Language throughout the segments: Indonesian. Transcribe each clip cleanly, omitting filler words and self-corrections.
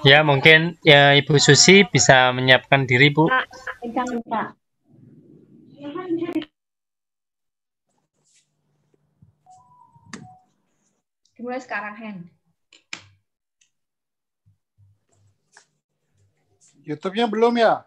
Ya, mungkin ya Ibu Susi bisa menyiapkan diri, Bu. Kak, kencang, Kak. Dimulai sekarang, Hen. YouTube-nya belum ya?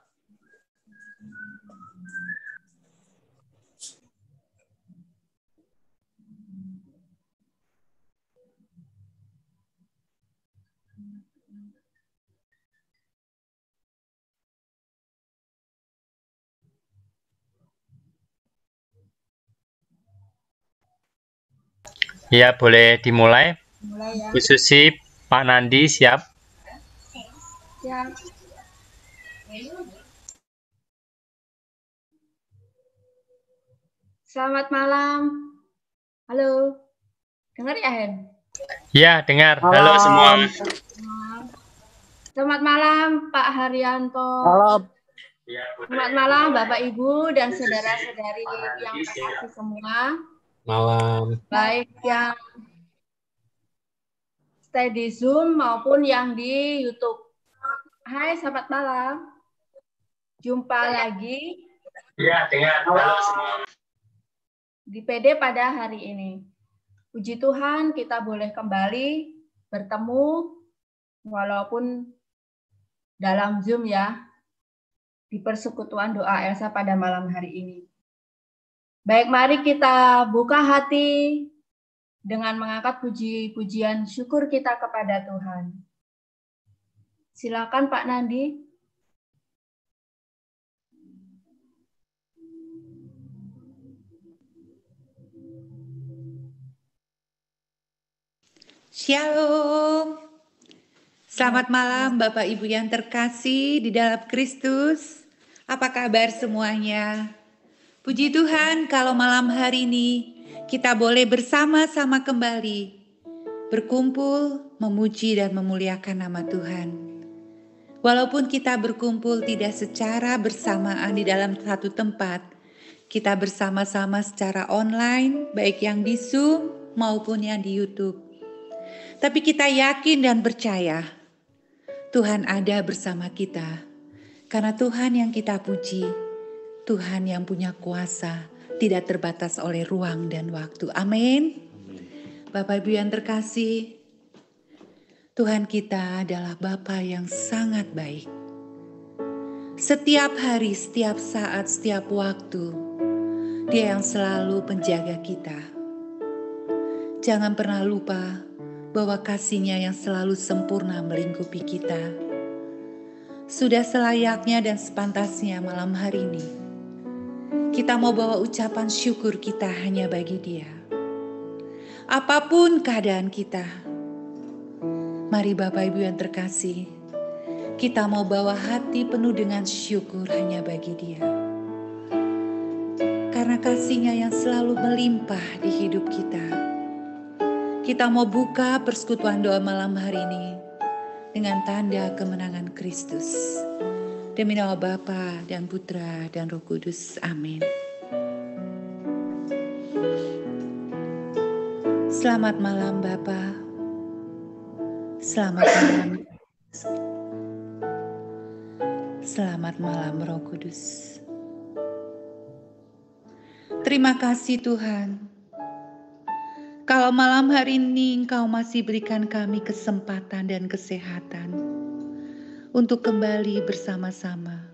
Ya, boleh dimulai. Mulai ya. Bu Susi, Pak Nandi siap. Siap. Selamat malam. Halo. Dengar ya, Hen? Ya, dengar. Malam. Halo semua. Selamat malam, Pak Haryanto. Malam. Selamat malam, Bapak Ibu dan saudara-saudari yang terkasih semua. Malam. Baik yang stay di Zoom maupun yang di YouTube. Hai, selamat malam. Jumpa lagi Ya, dengar. Halo semua. di PD pada hari ini. Puji Tuhan kita boleh kembali bertemu walaupun dalam Zoom ya, di persekutuan doa Elsa pada malam hari ini. Baik, mari kita buka hati dengan mengangkat puji-pujian syukur kita kepada Tuhan. Silakan Pak Nandi. Shalom. Selamat malam Bapak Ibu yang terkasih di dalam Kristus. Apa kabar semuanya? Puji Tuhan kalau malam hari ini kita boleh bersama-sama kembali berkumpul, memuji dan memuliakan nama Tuhan. Walaupun kita berkumpul tidak secara bersamaan di dalam satu tempat, kita bersama-sama secara online, baik yang di Zoom maupun yang di YouTube. Tapi kita yakin dan percaya Tuhan ada bersama kita. Karena Tuhan yang kita puji, Tuhan yang punya kuasa, tidak terbatas oleh ruang dan waktu. Amin. Bapak Ibu yang terkasih, Tuhan kita adalah Bapa yang sangat baik. Setiap hari, setiap saat, setiap waktu, Dia yang selalu penjaga kita. Jangan pernah lupa bahwa kasih-Nya yang selalu sempurna melingkupi kita. Sudah selayaknya dan sepantasnya malam hari ini, kita mau bawa ucapan syukur kita hanya bagi Dia. Apapun keadaan kita, mari Bapak Ibu yang terkasih, kita mau bawa hati penuh dengan syukur hanya bagi Dia. Karena kasih-Nya yang selalu melimpah di hidup kita. Kita mau buka persekutuan doa malam hari ini dengan tanda kemenangan Kristus. Demi nama Bapa dan Putra dan Roh Kudus. Amin. Selamat malam Bapa. Selamat malam. Selamat malam Roh Kudus. Terima kasih Tuhan. Kalau malam hari ini Engkau masih berikan kami kesempatan dan kesehatan untuk kembali bersama-sama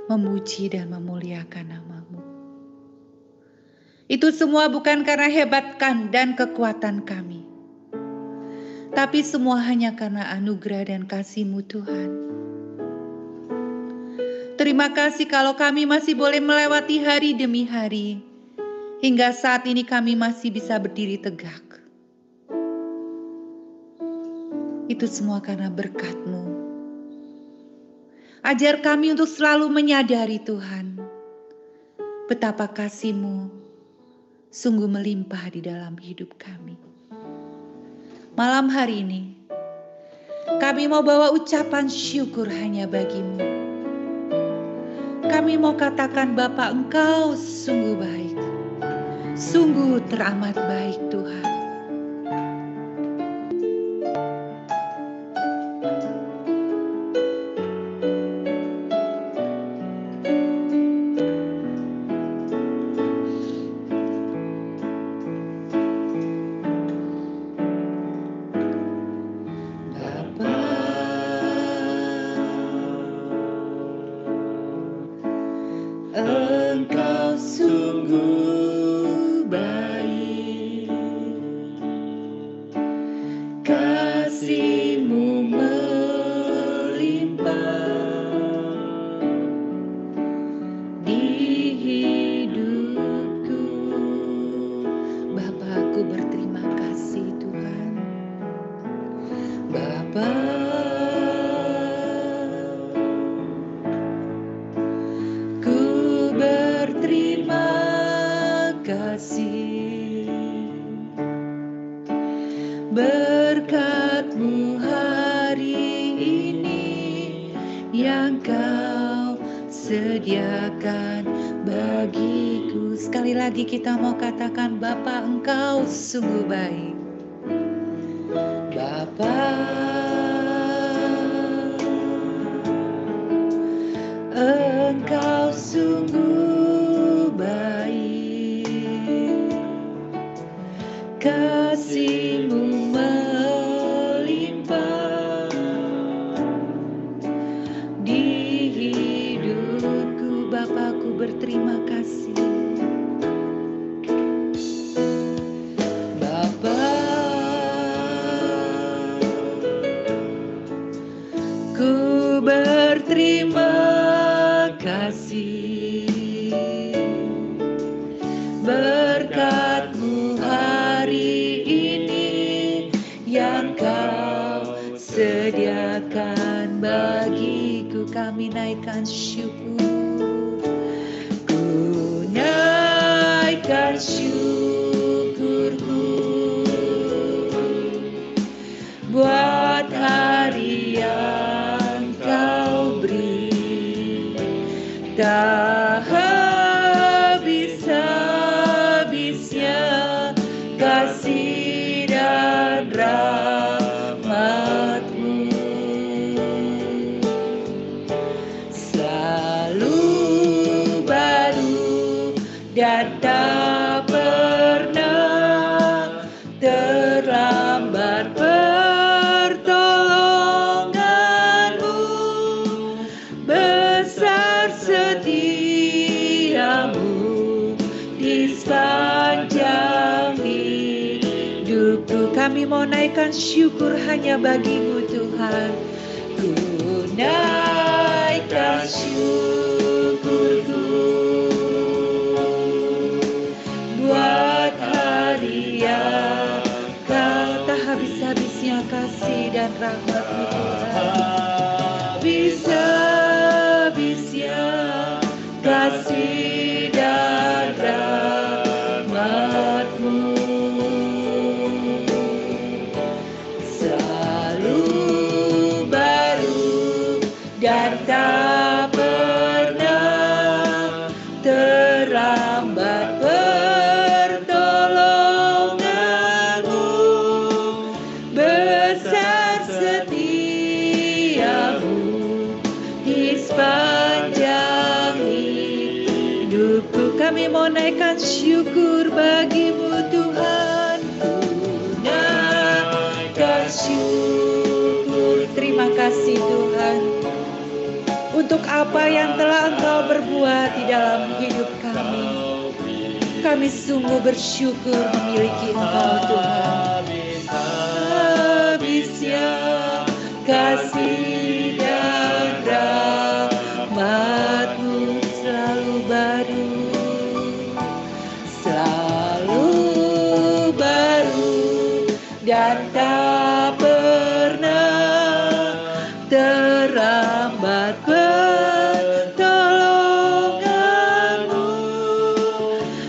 memuji dan memuliakan nama-Mu. Itu semua bukan karena hebatkan dan kekuatan kami, tapi semua hanya karena anugerah dan kasih-Mu Tuhan. Terima kasih kalau kami masih boleh melewati hari demi hari, hingga saat ini kami masih bisa berdiri tegak. Itu semua karena berkat-Mu. Ajar kami untuk selalu menyadari Tuhan, betapa kasih-Mu sungguh melimpah di dalam hidup kami. Malam hari ini, kami mau bawa ucapan syukur hanya bagi-Mu. Kami mau katakan Bapa, Engkau sungguh baik. Sungguh teramat baik Tuhan. berkat-Mu hari ini yang Kau sediakan bagiku. Sekali lagi kita mau katakan, Bapa, Engkau sungguh baik. Bapa, Engkau sungguh baik, kasih-Mu melimpah di hidupku. Bapakku berterima kasih. Bapa, ku berterima kasih, berkat-Mu hari ini yang Kau sediakan bagiku. Kami naikkan syukur, ku naikkan syukurku buat hari yang Kau beri. Tak habis-habisnya kasih dan rahmat-Mu, selalu baru dan tak pernah terlambat pertolongan-Mu. Besar setia-Mu di sepanjang hidupku. Kami mau naikkan syukur hanya bagi-Mu Tuhan. Ku naikkan syukurku buat hari yang Kau. Tak habis-habisnya kasih dan rahmat-Mu Tuhan. Habis-habisnya kasih dan rahmat-Mu, selalu baru dan tak pernah terlambat pertolongan-Mu. Besar setia-Mu di sepanjang hidupku. Kami mau naikkan syukur bagi-Mu Tuhan. Ku naikkan syukur. Terima kasih Tuhan untuk apa yang telah Engkau berbuat di dalam hidup kami. Kami sungguh bersyukur memiliki Engkau Tuhan. Habisnya kasih dan rahmat-Mu selalu baru, selalu baru dan tak pernah terlambat pertolongan-Mu.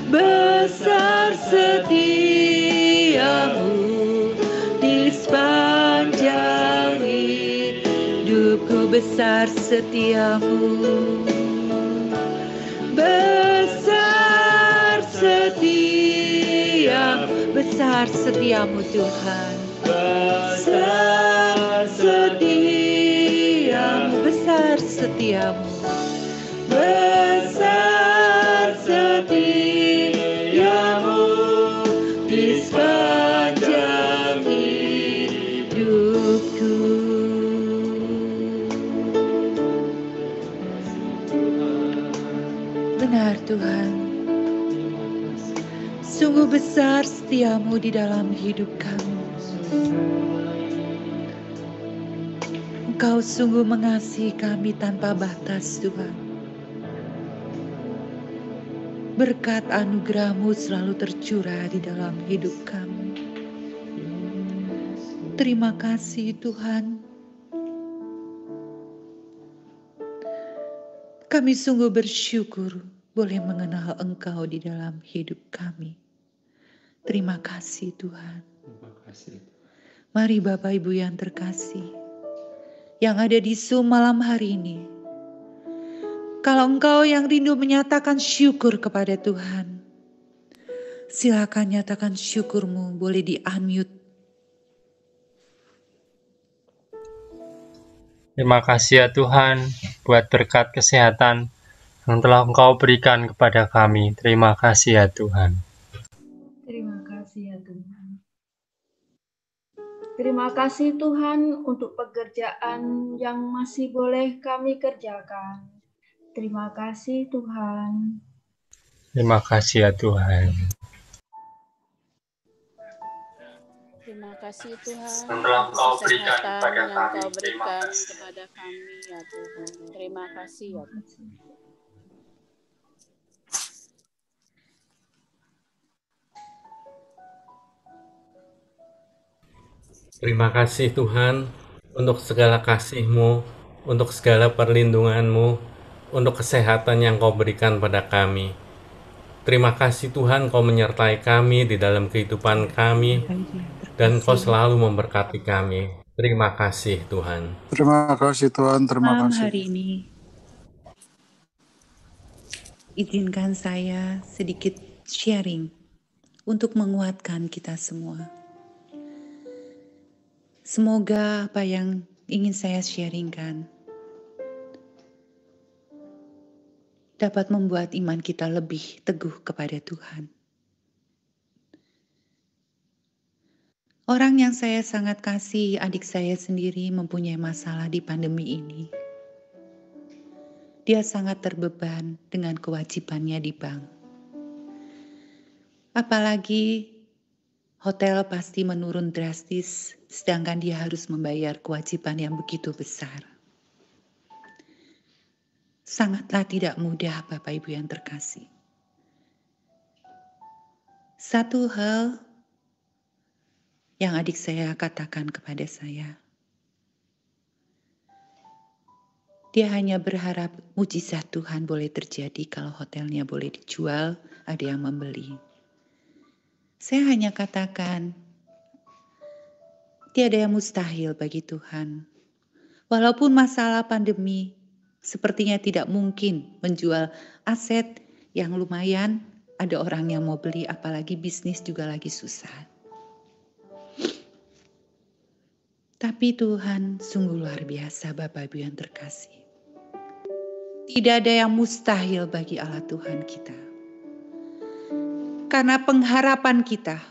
Besar setia-Mu di sepanjang hidupku. Besar setia-Mu, besar setia-Mu, besar setia-Mu Tuhan. Besar setia-Mu, besar setia-Mu, besar setia-Mu di sepanjang hidupku. Benar Tuhan, sungguh besar setia-Mu di dalam hidup kami. Engkau sungguh mengasihi kami tanpa batas Tuhan. Berkat anugerah-Mu selalu tercurah di dalam hidup kami. Terima kasih Tuhan. Kami sungguh bersyukur boleh mengenal Engkau di dalam hidup kami. Terima kasih Tuhan. Terima kasih. Mari Bapak Ibu yang terkasih, yang ada di Zoom malam hari ini, kalau engkau yang rindu menyatakan syukur kepada Tuhan, silakan nyatakan syukurmu, boleh di-unmute. Terima kasih ya Tuhan buat berkat kesehatan yang telah Engkau berikan kepada kami. Terima kasih ya Tuhan. Terima kasih ya Tuhan. Terima kasih Tuhan untuk pekerjaan yang masih boleh kami kerjakan. Terima kasih Tuhan. Terima kasih ya Tuhan. Terima kasih Tuhan Yang telah untuk Engkau berikan kesehatan kepada yang kami. Kau Terima berikan kasih. kepada kami ya Tuhan. Terima kasih ya Tuhan. Terima kasih Tuhan untuk segala kasih-Mu, untuk segala perlindungan-Mu, untuk kesehatan yang Kau berikan pada kami. Terima kasih Tuhan Kau menyertai kami di dalam kehidupan kami dan Kau selalu memberkati kami. Terima kasih Tuhan. Terima kasih Tuhan, terima Malam kasih. hari ini, izinkan saya sedikit sharing untuk menguatkan kita semua. Semoga apa yang ingin saya sharingkan dapat membuat iman kita lebih teguh kepada Tuhan. Orang yang saya sangat kasih, adik saya sendiri mempunyai masalah di pandemi ini. Dia sangat terbeban dengan kewajibannya di bank. Apalagi hotel pasti menurun drastis, sedangkan dia harus membayar kewajiban yang begitu besar. Sangatlah tidak mudah Bapak Ibu yang terkasih. Satu hal yang adik saya katakan kepada saya, dia hanya berharap mujizat Tuhan boleh terjadi kalau hotelnya boleh dijual, ada yang membeli. Saya hanya katakan, tiada yang mustahil bagi Tuhan. Walaupun masalah pandemi, sepertinya tidak mungkin menjual aset yang lumayan, ada orang yang mau beli, apalagi bisnis juga lagi susah. Tapi Tuhan sungguh luar biasa Bapak Ibu yang terkasih. Tidak ada yang mustahil bagi Allah Tuhan kita. Karena pengharapan kita,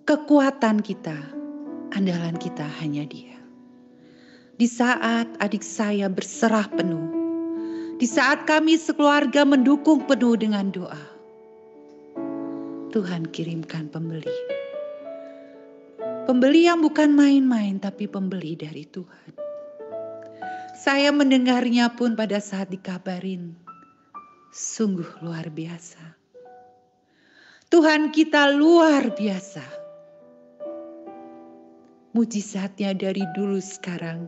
kekuatan kita, andalan kita hanya Dia. Di saat adik saya berserah penuh, di saat kami sekeluarga mendukung penuh dengan doa, Tuhan kirimkan pembeli. Pembeli yang bukan main-main, tapi pembeli dari Tuhan. Saya mendengarnya pun pada saat dikabarin, sungguh luar biasa. Tuhan kita luar biasa. Mujizatnya dari dulu sekarang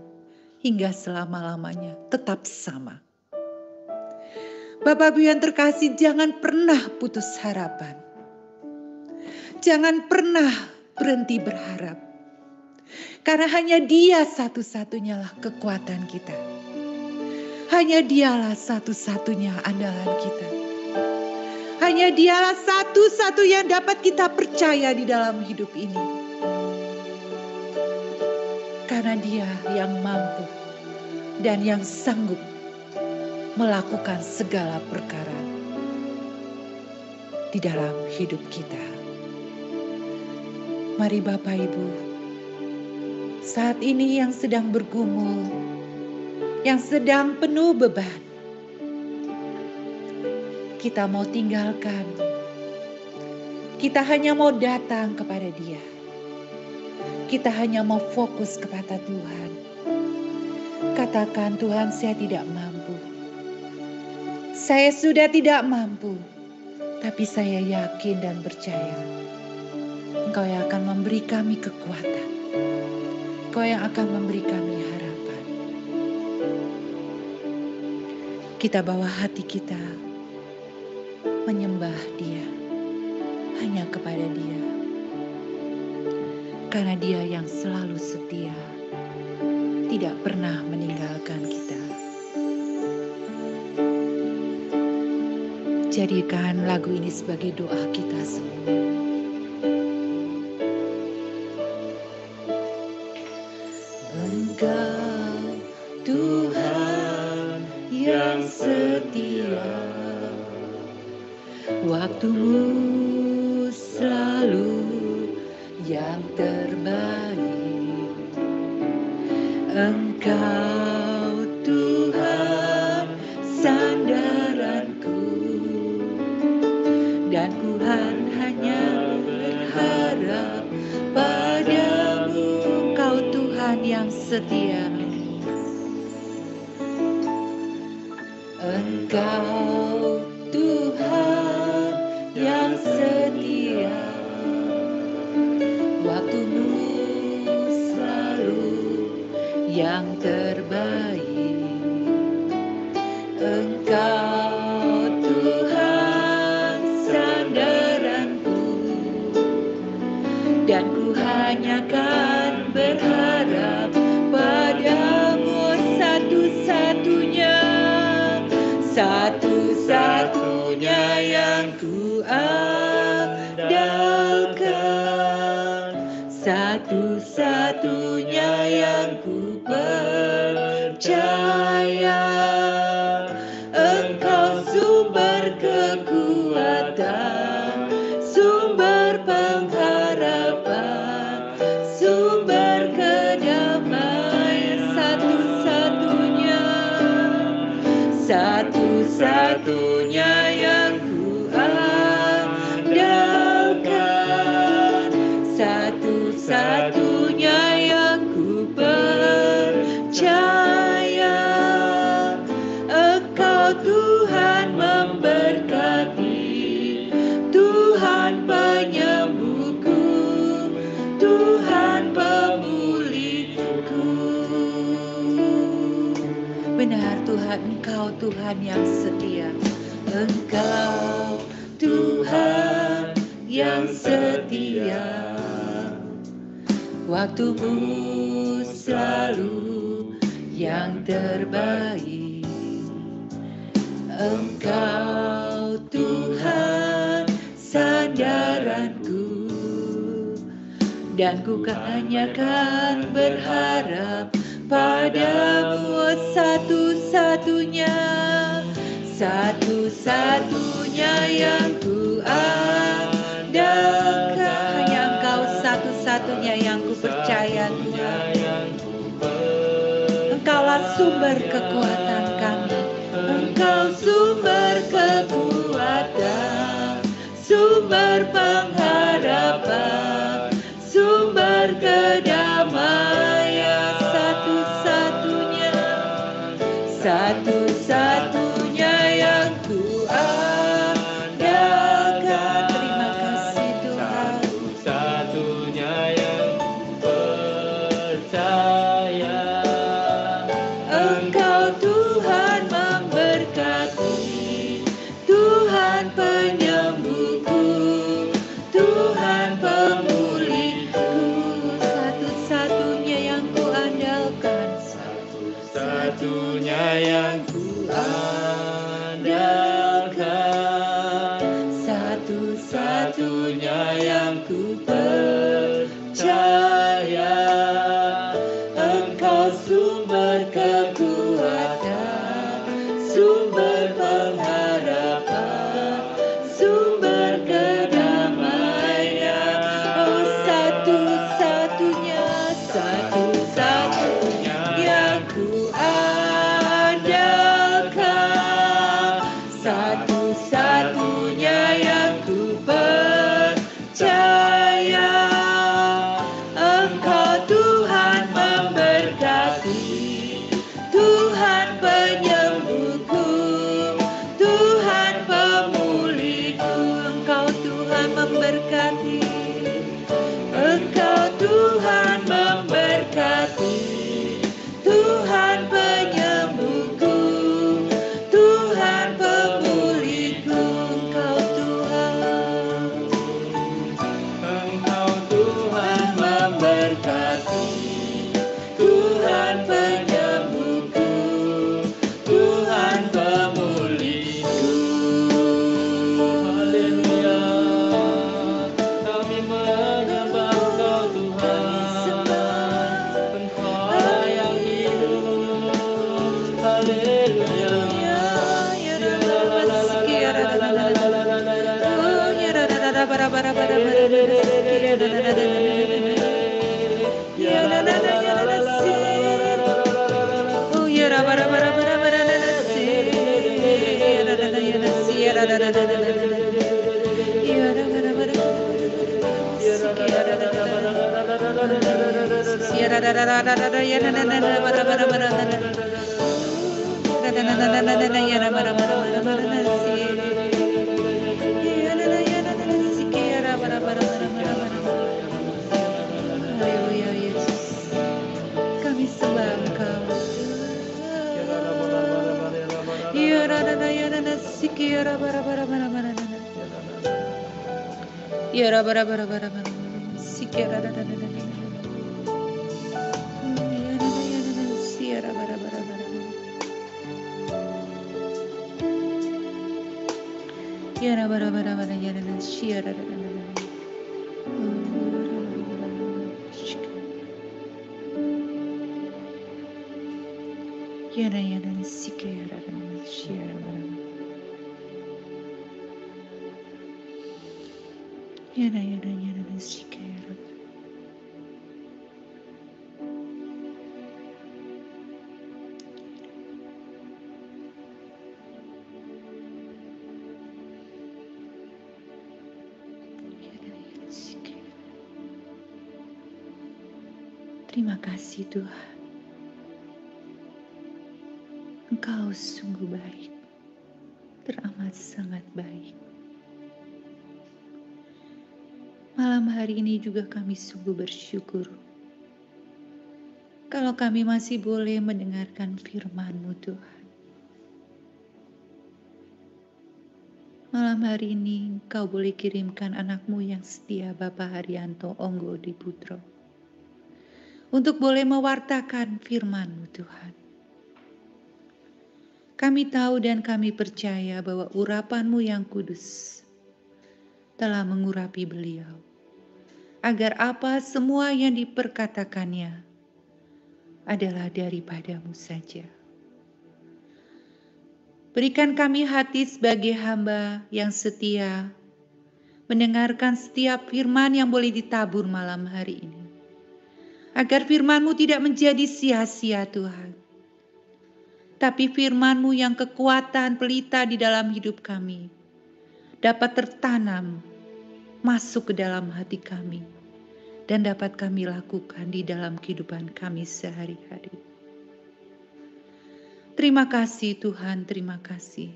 hingga selama-lamanya tetap sama. Bapak Ibu yang terkasih, jangan pernah putus harapan. Jangan pernah berhenti berharap. Karena hanya Dia satu-satunya lah kekuatan kita. Hanya Dialah satu-satunya andalan kita. Hanya Dialah satu-satu yang dapat kita percaya di dalam hidup ini. Karena Dia yang mampu dan yang sanggup melakukan segala perkara di dalam hidup kita. Mari Bapak Ibu, saat ini yang sedang bergumul, yang sedang penuh beban, kita mau tinggalkan. Kita hanya mau datang kepada Dia. Kita hanya mau fokus kepada Tuhan. Katakan, Tuhan, saya tidak mampu. Saya sudah tidak mampu. Tapi saya yakin dan percaya Engkau yang akan memberi kami kekuatan. Engkau yang akan memberi kami harapan. Kita bawa hati kita menyembah Dia, hanya kepada Dia. karena Dia yang selalu setia, tidak pernah meninggalkan kita. Jadikan lagu ini sebagai doa kita semua. Engkau Tuhan yang setia, waktumu selalu yang terbaik. Engkau Tuhan sandaranku, dan Tuhan hanya berharap padamu. Engkau Tuhan yang setia, Engkau Tuhan yang setia, waktumu selalu yang terbaik. Engkau Tuhan sandaranku, dan ku hanya kan berharap padamu. Satu-satunya yang ku andalkan, satu-satunya yang ku percaya. Engkau sumber kekuatan, sumber pengharapan, sumber kedamaian. Satu-satunya yang ku andalkan, satu-satunya yang ku percaya. Engkau Tuhan memberkati, Tuhan penyembuhku, Tuhan pemulihku. Benar Tuhan, Engkau Tuhan yang setia. Engkau Tuhan yang setia, waktumu selalu yang terbaik. Engkau Tuhan sandaranku, dan ku hanya kan berharap padamu. Satu-satunya yang ku andalkan. Hanya Engkau satu-satunya yang ku percaya, Tuhan. Engkaulah sumber kekuatan kami. Engkau sumber kekuatan, sumber pengharapan, sumber kedamaian. Satu-satunya yang ku andalkan. Terima kasih Tuhan. Satu-satunya yang ku percaya. Engkau Tuhan memberkati, Tuhan penyembuhku, Tuhan pemulihku. Satu-satunya yang ku andalkan, satu-satunya yang ku andalkan, satu-satunya yang ku percaya. Engkau sumber kekuatan, sumber pengharapan, sumber kedamaian. Oh, satu-satunya yang ku andalkan, satu-satunya yang ku percaya. Engkau Tuhan memberkati, Tuhan penyembuhku, Tuhan pemulihku. Engkau Tuhan memberkati, Engkau Tuhan memberkati, Tuhan penyembuhku, Tuhan pemulihku. Engkau Tuhan memberkati, Haleluya Yesus, kami sembah Engkau. Terima kasih Tuhan, Engkau sungguh baik, teramat sangat baik. Malam hari ini juga kami sungguh bersyukur kalau kami masih boleh mendengarkan firman-Mu Tuhan. Malam hari ini Engkau boleh kirimkan anak-Mu yang setia, Bapak Haryanto Onggo Diputro, untuk boleh mewartakan firman-Mu Tuhan. Kami tahu dan kami percaya bahwa urapan-Mu yang kudus telah mengurapi beliau, agar apa semua yang diperkatakannya adalah daripada-Mu saja. Berikan kami hati sebagai hamba yang setia, mendengarkan setiap firman yang boleh ditabur malam hari ini, agar firman-Mu tidak menjadi sia-sia Tuhan, tapi firman-Mu yang kekuatan pelita di dalam hidup kami dapat tertanam masuk ke dalam hati kami dan dapat kami lakukan di dalam kehidupan kami sehari-hari. Terima kasih Tuhan, terima kasih.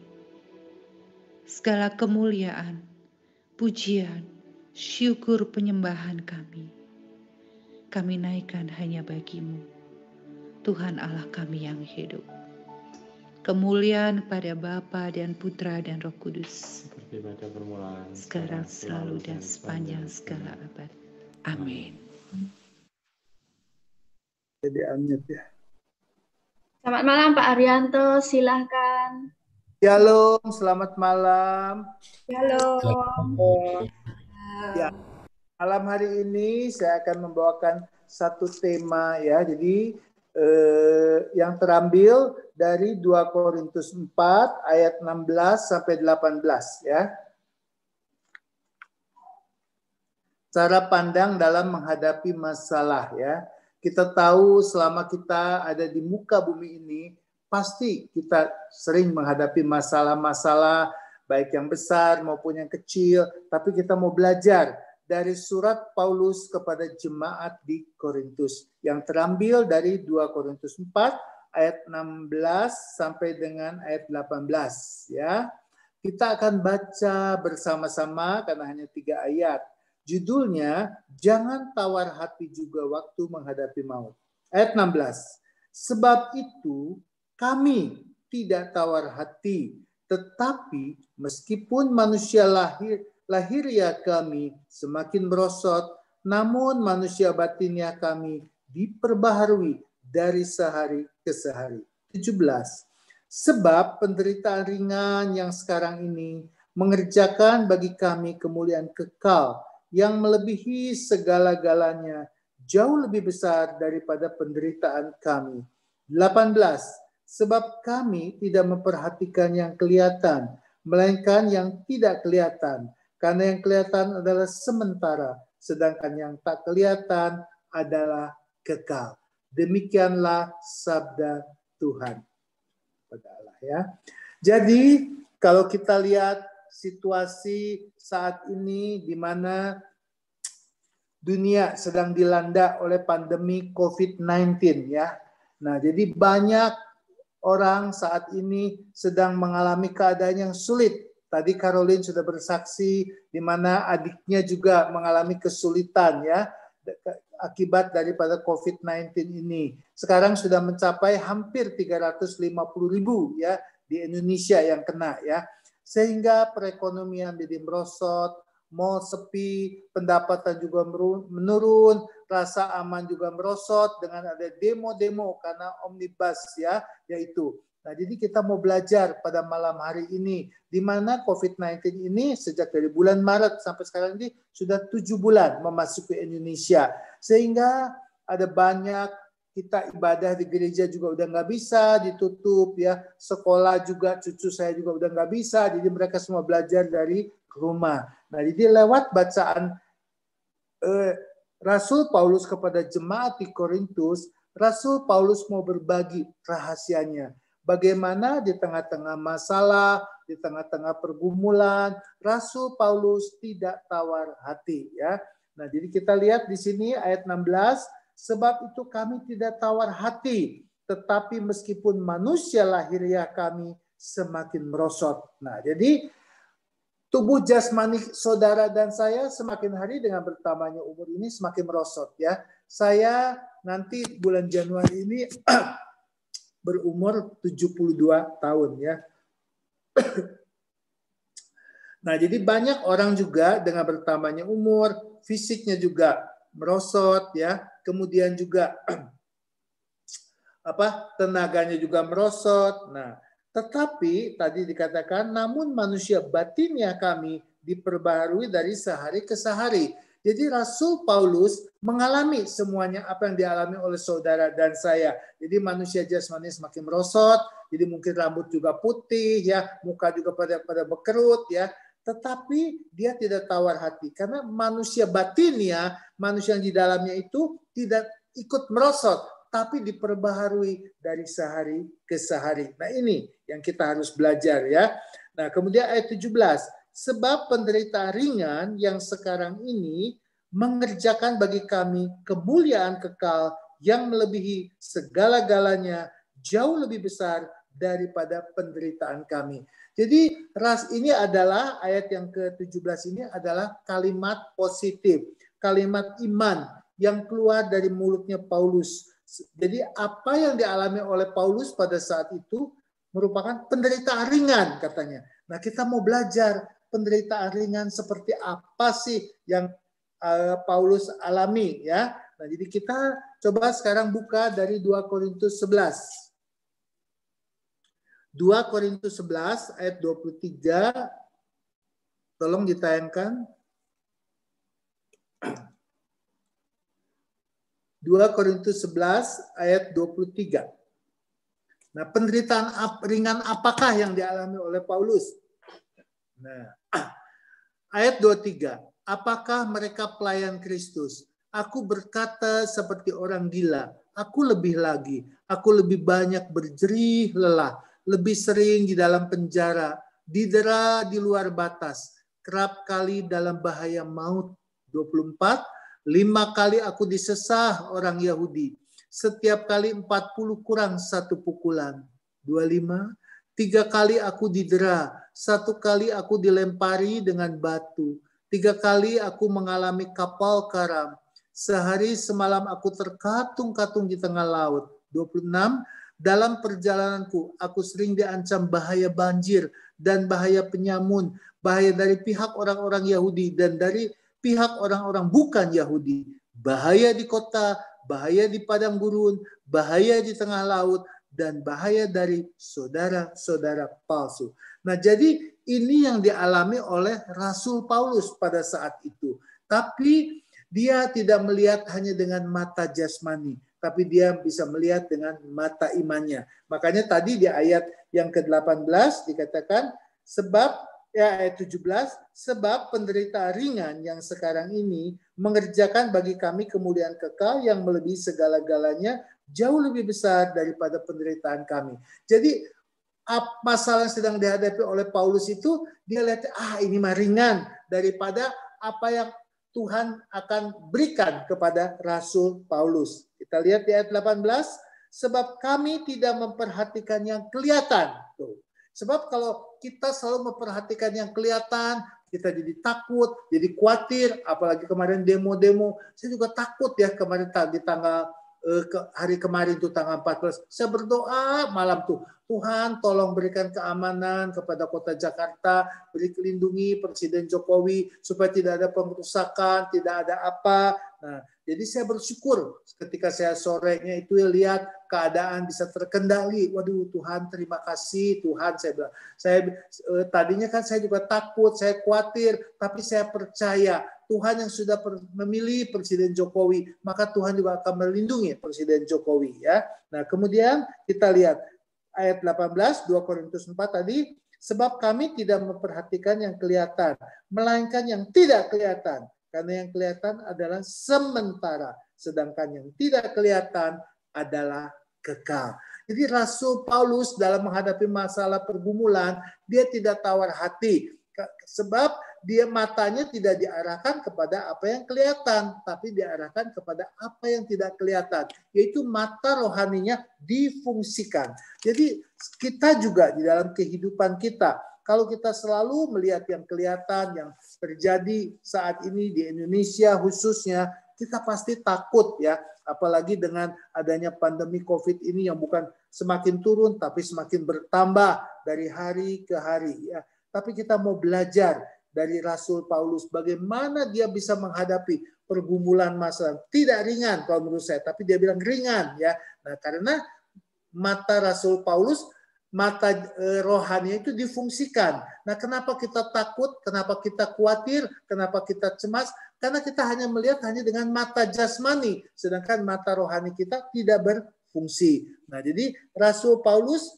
Segala kemuliaan, pujian, syukur, penyembahan kami naikkan hanya bagi-Mu, Tuhan Allah kami yang hidup. Kemuliaan pada Bapa dan Putra dan Roh Kudus, seperti pada permulaan, sekarang, selalu, dan sepanjang segala abad. Amin. Jadi unmute ya. Selamat malam Pak Haryanto, silahkan. Shalom, selamat malam. Halo. Ya, malam hari ini saya akan membawakan satu tema ya. Jadi yang terambil dari 2 Korintus 4 ayat 16 sampai 18 ya. Cara pandang dalam menghadapi masalah ya. Kita tahu selama kita ada di muka bumi ini, pasti kita sering menghadapi masalah-masalah, baik yang besar maupun yang kecil, tapi kita mau belajar dari surat Paulus kepada jemaat di Korintus yang terambil dari 2 Korintus 4 ayat 16 sampai dengan ayat 18 ya. Kita akan baca bersama-sama karena hanya 3 ayat. Judulnya, jangan tawar hati juga waktu menghadapi maut. Ayat 16. Sebab itu kami tidak tawar hati, tetapi meskipun manusia lahiriah kami semakin merosot, namun manusia batinnya kami diperbaharui dari sehari ke sehari. 17. Sebab penderitaan ringan yang sekarang ini mengerjakan bagi kami kemuliaan kekal yang melebihi segala-galanya, jauh lebih besar daripada penderitaan kami. 18. Sebab kami tidak memperhatikan yang kelihatan, melainkan yang tidak kelihatan. Karena yang kelihatan adalah sementara, sedangkan yang tak kelihatan adalah kekal. Demikianlah sabda Tuhan. Pada Allah ya. Jadi kalau kita lihat situasi saat ini di mana dunia sedang dilanda oleh pandemi COVID-19 ya. Nah, jadi banyak orang saat ini sedang mengalami keadaan yang sulit. Tadi Caroline sudah bersaksi di mana adiknya juga mengalami kesulitan ya akibat daripada COVID-19 ini. Sekarang sudah mencapai hampir 350.000 ya di Indonesia yang kena ya. Sehingga perekonomian jadi merosot, mal sepi, pendapatan juga menurun, rasa aman juga merosot dengan ada demo-demo karena omnibus ya, yaitu. Nah, jadi kita mau belajar pada malam hari ini di mana COVID-19 ini sejak dari bulan Maret sampai sekarang ini sudah 7 bulan memasuki Indonesia. Sehingga ada banyak kita ibadah di gereja juga udah nggak bisa, ditutup ya. Sekolah juga cucu saya juga udah nggak bisa, jadi mereka semua belajar dari rumah. Nah, jadi lewat bacaan Rasul Paulus kepada jemaat di Korintus, Rasul Paulus mau berbagi rahasianya. Bagaimana di tengah-tengah masalah, di tengah-tengah pergumulan, Rasul Paulus tidak tawar hati ya. Nah, jadi kita lihat di sini ayat 16, sebab itu kami tidak tawar hati, tetapi meskipun manusia lahiriah kami semakin merosot. Nah, jadi tubuh jasmani saudara dan saya semakin hari dengan bertambahnya umur ini semakin merosot ya. Saya nanti bulan Januari ini berumur 72 tahun ya. Nah, jadi banyak orang juga dengan bertambahnya umur, fisiknya juga merosot ya. Kemudian juga tenaganya juga merosot. Nah, tetapi tadi dikatakan namun manusia batinnya kami diperbaharui dari sehari ke sehari. Jadi Rasul Paulus mengalami semuanya apa yang dialami oleh saudara dan saya. Jadi manusia jasmani semakin merosot, jadi mungkin rambut juga putih ya, muka juga pada berkerut ya. Tetapi dia tidak tawar hati karena manusia batinnya, manusia yang di dalamnya itu tidak ikut merosot, tapi diperbaharui dari sehari ke sehari. Nah, ini yang kita harus belajar ya. Nah, kemudian ayat 17. Sebab penderitaan ringan yang sekarang ini mengerjakan bagi kami kemuliaan kekal yang melebihi segala-galanya, jauh lebih besar daripada penderitaan kami. Jadi ini adalah ayat yang ke-17 ini adalah kalimat positif, kalimat iman yang keluar dari mulutnya Paulus. Jadi apa yang dialami oleh Paulus pada saat itu merupakan penderitaan ringan katanya. Nah, kita mau belajar penderitaan ringan seperti apa sih yang Paulus alami ya. Nah, jadi kita coba sekarang buka dari 2 Korintus 11. 2 Korintus 11 ayat 23. Tolong ditayangkan. 2 Korintus 11 ayat 23. Nah, penderitaan ringan apakah yang dialami oleh Paulus? Nah, ayat 23. Apakah mereka pelayan Kristus? Aku berkata seperti orang gila. Aku lebih lagi. Aku lebih banyak berjerih lelah. Lebih sering di dalam penjara. Didera di luar batas. Kerap kali dalam bahaya maut. 24. 5 kali aku disesah orang Yahudi. Setiap kali 40 kurang 1 pukulan. 25. 3 kali aku didera. 1 kali aku dilempari dengan batu. 3 kali aku mengalami kapal karam. Sehari semalam aku terkatung-katung di tengah laut. 26. Dalam perjalananku aku sering diancam bahaya banjir dan bahaya penyamun. Bahaya dari pihak orang-orang Yahudi dan dari pihak orang-orang bukan Yahudi. Bahaya di kota, bahaya di padang gurun, bahaya di tengah laut, dan bahaya dari saudara-saudara palsu. Nah, jadi ini yang dialami oleh Rasul Paulus pada saat itu. Tapi dia tidak melihat hanya dengan mata jasmani, tapi dia bisa melihat dengan mata imannya. Makanya tadi di ayat yang ke-18 dikatakan, sebab ya ayat 17, sebab penderitaan ringan yang sekarang ini mengerjakan bagi kami kemuliaan kekal yang melebihi segala-galanya, jauh lebih besar daripada penderitaan kami. Jadi masalah yang sedang dihadapi oleh Paulus itu, dia lihat, ini mah ringan daripada apa yang Tuhan akan berikan kepada Rasul Paulus. Kita lihat di ayat 18, sebab kami tidak memperhatikan yang kelihatan. Tuh. Sebab kalau kita selalu memperhatikan yang kelihatan, kita jadi takut, jadi khawatir. Apalagi kemarin demo-demo, saya juga takut ya kemarin di tanggal hari kemarin itu tanggal 14. Saya berdoa malam tuh, Tuhan tolong berikan keamanan kepada kota Jakarta, beri lindungi Presiden Jokowi supaya tidak ada pengerusakan, tidak ada apa. Nah, jadi saya bersyukur ketika saya sorenya itu lihat keadaan bisa terkendali. Waduh Tuhan, terima kasih Tuhan, saya bilang. Tadinya kan saya juga takut, saya khawatir, tapi saya percaya Tuhan yang sudah memilih Presiden Jokowi, maka Tuhan juga akan melindungi Presiden Jokowi ya. Nah, kemudian kita lihat ayat 18 2 Korintus 4 tadi, sebab kami tidak memperhatikan yang kelihatan, melainkan yang tidak kelihatan. Karena yang kelihatan adalah sementara, sedangkan yang tidak kelihatan adalah kekal. Jadi Rasul Paulus dalam menghadapi masalah pergumulan, dia tidak tawar hati. Sebab dia matanya tidak diarahkan kepada apa yang kelihatan, tapi diarahkan kepada apa yang tidak kelihatan, yaitu mata rohaninya difungsikan. Jadi kita juga di dalam kehidupan kita, kalau kita selalu melihat yang kelihatan, yang terjadi saat ini di Indonesia khususnya, kita pasti takut ya. Apalagi dengan adanya pandemi COVID ini yang bukan semakin turun, tapi semakin bertambah dari hari ke hari. Ya. Tapi kita mau belajar dari Rasul Paulus, bagaimana dia bisa menghadapi pergumulan masalah. Tidak ringan kalau menurut saya, tapi dia bilang ringan. Ya. Nah, karena mata Rasul Paulus, mata rohani itu difungsikan. Nah, kenapa kita takut? Kenapa kita khawatir? Kenapa kita cemas? Karena kita hanya melihat hanya dengan mata jasmani, sedangkan mata rohani kita tidak berfungsi. Nah, jadi Rasul Paulus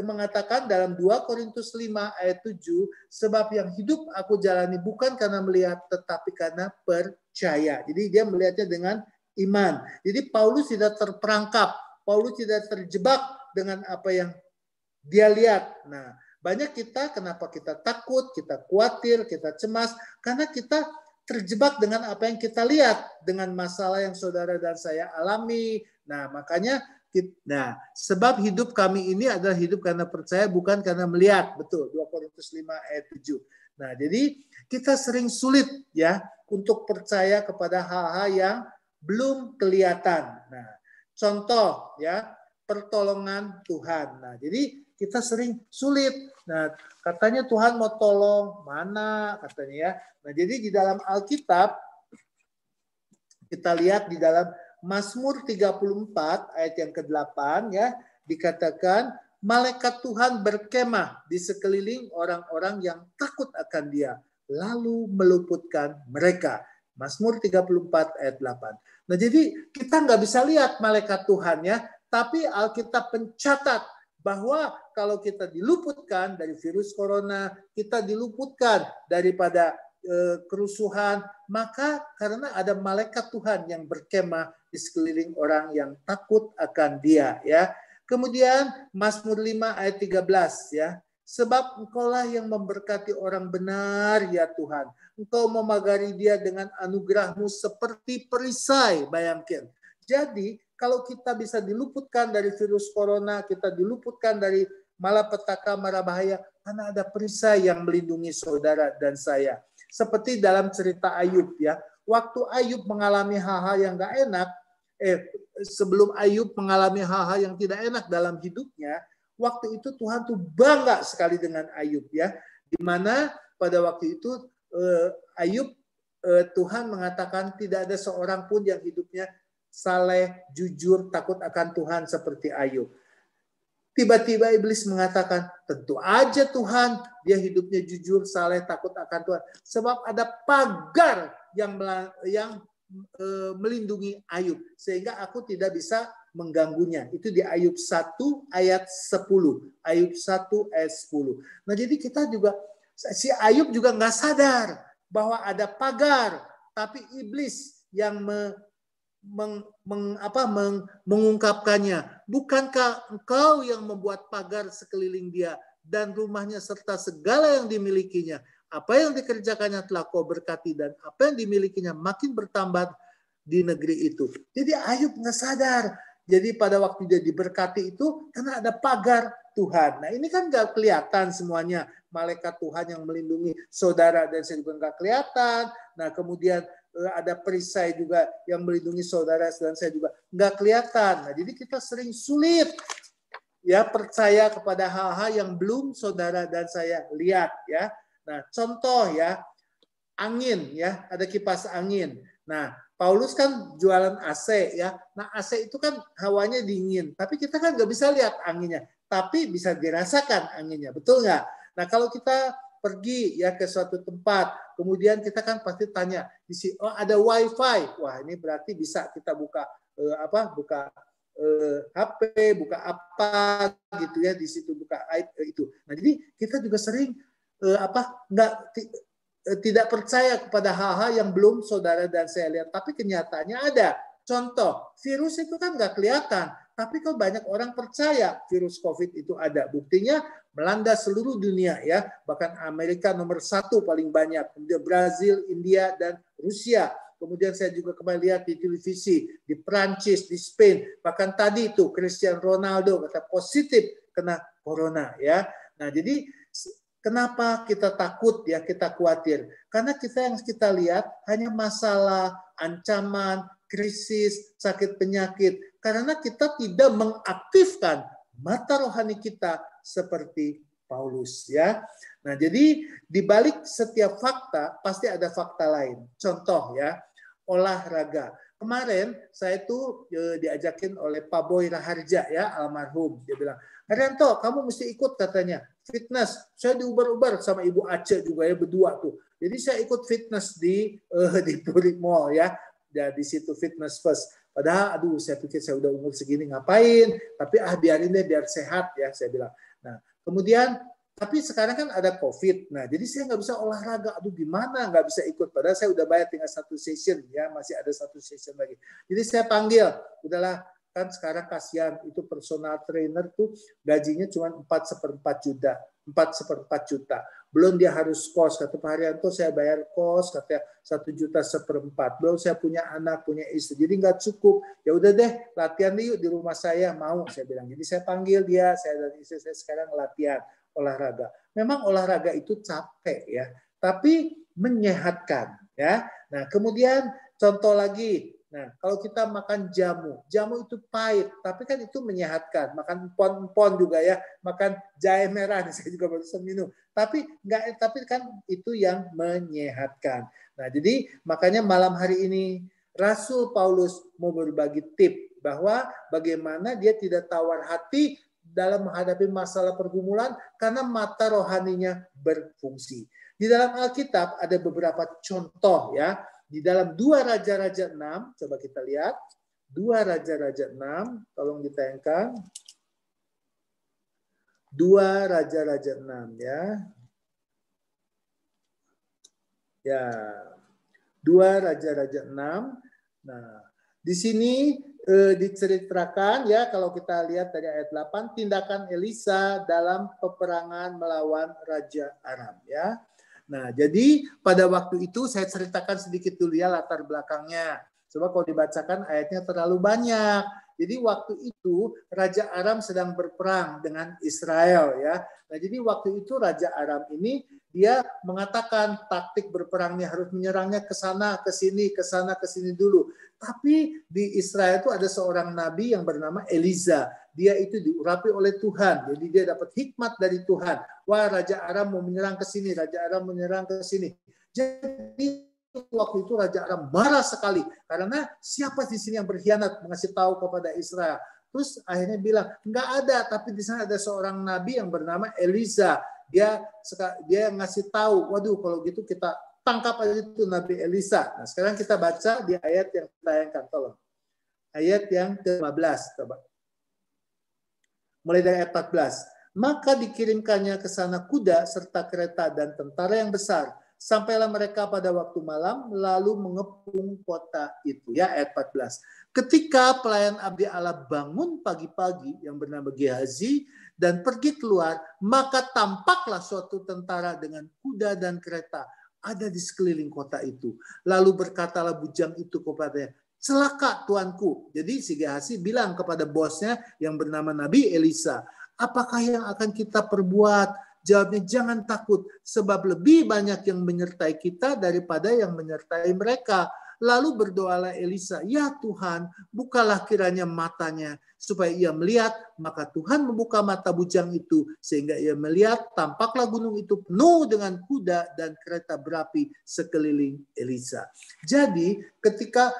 mengatakan dalam 2 Korintus 5 ayat 7, sebab yang hidup aku jalani bukan karena melihat, tetapi karena percaya. Jadi dia melihatnya dengan iman. Jadi Paulus tidak terperangkap, Paulus tidak terjebak dengan apa yang dia lihat. Nah, banyak kita, kenapa kita takut, kita khawatir, kita cemas, karena kita terjebak dengan apa yang kita lihat, dengan masalah yang saudara dan saya alami. Nah, makanya, sebab hidup kami ini adalah hidup karena percaya, bukan karena melihat. Betul, 2 Korintus 5 ayat 7. Nah, jadi kita sering sulit ya untuk percaya kepada hal-hal yang belum kelihatan. Nah, contoh ya, pertolongan Tuhan. Nah, jadi kita sering sulit. Nah, katanya Tuhan mau tolong, mana katanya ya. Nah, jadi di dalam Alkitab kita lihat di dalam Mazmur 34 ayat yang ke-8 ya, dikatakan malaikat Tuhan berkemah di sekeliling orang-orang yang takut akan Dia, lalu meluputkan mereka. Mazmur 34 ayat 8. Nah, jadi kita nggak bisa lihat malaikat Tuhan ya, tapi Alkitab mencatat bahwa kalau kita diluputkan dari virus corona, kita diluputkan daripada kerusuhan, maka karena ada malaikat Tuhan yang berkemah di sekeliling orang yang takut akan Dia ya. Kemudian Mazmur 5 ayat 13 ya. Sebab Engkaulah yang memberkati orang benar ya Tuhan. Engkau memagari dia dengan anugerah-Mu seperti perisai, bayangkan. Jadi kalau kita bisa diluputkan dari virus corona, kita diluputkan dari malapetaka, mara bahaya, karena ada perisai yang melindungi saudara dan saya. Seperti dalam cerita Ayub ya. Waktu Ayub mengalami hal-hal yang enggak enak, sebelum Ayub mengalami hal-hal yang tidak enak dalam hidupnya, waktu itu Tuhan tuh bangga sekali dengan Ayub ya. Di mana pada waktu itu Ayub Tuhan mengatakan tidak ada seorang pun yang hidupnya saleh, jujur, takut akan Tuhan seperti Ayub. Tiba-tiba iblis mengatakan, tentu aja Tuhan, dia hidupnya jujur, saleh, takut akan Tuhan. Sebab ada pagar yang melindungi Ayub. Sehingga aku tidak bisa mengganggunya. Itu di Ayub 1 ayat 10. Ayub 1 ayat 10. Nah, jadi kita juga, si Ayub juga nggak sadar bahwa ada pagar, tapi iblis yang mengungkapkannya. Bukankah engkau yang membuat pagar sekeliling dia dan rumahnya serta segala yang dimilikinya? Apa yang dikerjakannya telah kau berkati dan apa yang dimilikinya makin bertambah di negeri itu. Jadi Ayub nggak sadar. Jadi pada waktu dia diberkati itu karena ada pagar Tuhan. Nah ini kan nggak kelihatan semuanya. Malaikat Tuhan yang melindungi saudara dan saya juga nggak kelihatan. Nah kemudian ada perisai juga yang melindungi saudara dan saya juga nggak kelihatan. Nah jadi kita sering sulit ya percaya kepada hal-hal yang belum saudara dan saya lihat ya. Nah contoh ya angin ya, ada kipas angin. Nah Paulus kan jualan AC ya. Nah AC itu kan hawanya dingin, tapi kita kan nggak bisa lihat anginnya, tapi bisa dirasakan anginnya, betul nggak? Nah kalau kita pergi ya ke suatu tempat, kemudian kita kan pasti tanya di sini, oh ada WiFi, wah ini berarti bisa kita buka buka HP, buka apa gitu ya di situ, buka itu. Nah jadi kita juga sering tidak percaya kepada hal-hal yang belum saudara dan saya lihat, tapi kenyataannya ada. Contoh, virus itu kan nggak kelihatan, tapi kok banyak orang percaya virus COVID itu ada. Buktinya melanda seluruh dunia ya, bahkan Amerika nomor 1 paling banyak, kemudian Brazil, India, dan Rusia. Kemudian saya juga kembali lihat di televisi, di Prancis, di Spain, bahkan tadi itu Cristiano Ronaldo kata positif kena corona ya. Nah jadi kenapa kita takut ya, kita khawatir? Karena yang kita lihat hanya masalah, ancaman, krisis, sakit penyakit. Karena kita tidak mengaktifkan mata rohani kita seperti Paulus ya. Nah, jadi di balik setiap fakta pasti ada fakta lain. Contoh ya, olahraga. Kemarin saya tuh diajakin oleh Pak Boy Raharja ya, almarhum. Dia bilang, Haryanto, kamu mesti ikut katanya fitness. Saya diubar-ubar sama Ibu Aceh juga ya, berdua tuh. Jadi saya ikut fitness di Puri Mall ya. Di situ fitness first. Padahal aduh saya pikir saya udah umur segini ngapain, tapi biarin deh biar sehat ya saya bilang. Nah, kemudian tapi sekarang kan ada COVID. Nah, jadi saya nggak bisa olahraga. Aduh gimana nggak bisa ikut. Padahal saya udah bayar tinggal 1 session ya, masih ada 1 session lagi. Jadi saya panggil, udahlah kan sekarang kasihan itu personal trainer tuh gajinya cuma 4/4 juta. 4/4 juta. Belum dia harus kos. Kata Pak Haryanto saya bayar kos katanya 1,4 juta. Belum saya punya anak, punya istri. Jadi nggak cukup. Ya udah deh latihan yuk di rumah saya mau saya bilang. Jadi saya panggil dia, saya dan istri saya sekarang latihan olahraga. Memang olahraga itu capek ya, tapi menyehatkan ya. Nah, kemudian contoh lagi. Nah, kalau kita makan jamu itu pahit, tapi kan itu menyehatkan. Makan empon juga ya, makan jahe merah, saya juga barusan minum. Tapi kan itu yang menyehatkan. Nah, jadi makanya malam hari ini Rasul Paulus mau berbagi tip bahwa bagaimana dia tidak tawar hati dalam menghadapi masalah pergumulan karena mata rohaninya berfungsi. Di dalam Alkitab ada beberapa contoh ya. Di dalam 2 Raja-Raja 6, coba kita lihat. 2 Raja-Raja 6, tolong ditayangkan. 2 Raja-Raja 6 ya. Ya. 2 Raja-Raja 6. Nah, di sini diceritakan ya kalau kita lihat dari ayat 8 tindakan Elisa dalam peperangan melawan Raja Aram ya. Nah, jadi pada waktu itu saya ceritakan sedikit dulu ya latar belakangnya. Coba kalau dibacakan ayatnya terlalu banyak. Jadi waktu itu Raja Aram sedang berperang dengan Israel ya. Nah, jadi waktu itu Raja Aram ini dia mengatakan taktik berperangnya harus menyerangnya ke sana, ke sini dulu. Tapi di Israel itu ada seorang nabi yang bernama Elisa. Dia itu diurapi oleh Tuhan. Jadi dia dapat hikmat dari Tuhan. Wah, Raja Aram mau menyerang ke sini, Raja Aram menyerang ke sini. Jadi waktu itu Raja Aram marah sekali karena siapa di sini yang berkhianat mengasih tahu kepada Israel. Terus akhirnya bilang, enggak ada, tapi di sana ada seorang nabi yang bernama Elisa. Dia ngasih tahu, waduh kalau gitu kita tangkap aja itu Nabi Elisa. Nah, sekarang kita baca di ayat yang ditayangkan, tolong. ayat yang ke-15. Coba. Mulai dari ayat 14. Maka dikirimkannya ke sana kuda serta kereta dan tentara yang besar. Sampailah mereka pada waktu malam lalu mengepung kota itu. Ya, ayat 14. Ketika pelayan abdi Allah bangun pagi-pagi yang bernama Gehazi dan pergi keluar, maka tampaklah suatu tentara dengan kuda dan kereta ada di sekeliling kota itu. Lalu berkatalah bujang itu kepadanya, celaka tuanku. Jadi si Gehazi bilang kepada bosnya yang bernama Nabi Elisa, apakah yang akan kita perbuat? Jawabnya, jangan takut, sebab lebih banyak yang menyertai kita daripada yang menyertai mereka. Lalu berdoalah Elisa, ya Tuhan, bukalah kiranya matanya, supaya ia melihat. Maka Tuhan membuka mata bujang itu, sehingga ia melihat, tampaklah gunung itu penuh dengan kuda dan kereta berapi sekeliling Elisa. Jadi ketika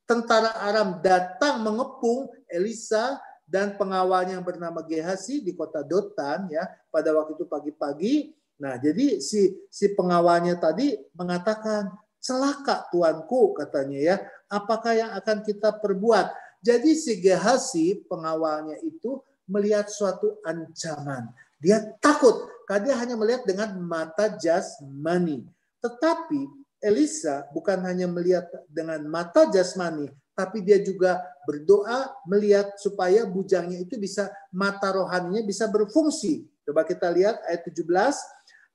tentara Aram datang mengepung Elisa dan pengawalnya yang bernama Gehazi di kota Dotan, ya, pada waktu itu pagi-pagi. Nah, jadi si pengawalnya tadi mengatakan, celaka tuanku, katanya, ya, apakah yang akan kita perbuat? Jadi si Gehazi pengawalnya itu melihat suatu ancaman. Dia takut karena dia hanya melihat dengan mata jasmani. Tetapi Elisa bukan hanya melihat dengan mata jasmani, tapi dia juga berdoa melihat supaya bujangnya itu bisa, mata rohaninya bisa berfungsi. Coba kita lihat ayat 17.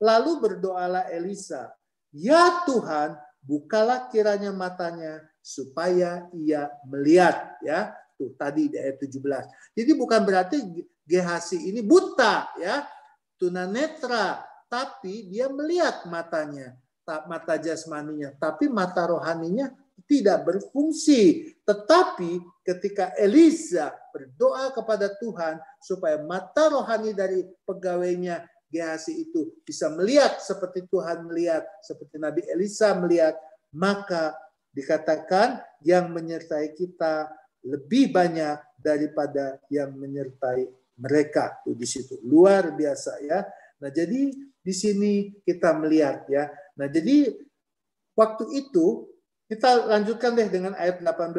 Lalu berdoalah Elisa, ya Tuhan, bukalah kiranya matanya supaya ia melihat. Ya, tuh tadi di ayat 17. Jadi bukan berarti Gehazi ini buta, ya, tunanetra, tapi dia melihat matanya, mata jasmaninya, tapi mata rohaninya tidak berfungsi. Tetapi ketika Elisa berdoa kepada Tuhan supaya mata rohani dari pegawainya Gehazi itu bisa melihat seperti Tuhan melihat, seperti Nabi Elisa melihat, maka dikatakan yang menyertai kita lebih banyak daripada yang menyertai mereka. Tuh di situ luar biasa, ya. Nah, jadi di sini kita melihat, ya. Nah, jadi waktu itu kita lanjutkan deh dengan ayat 18.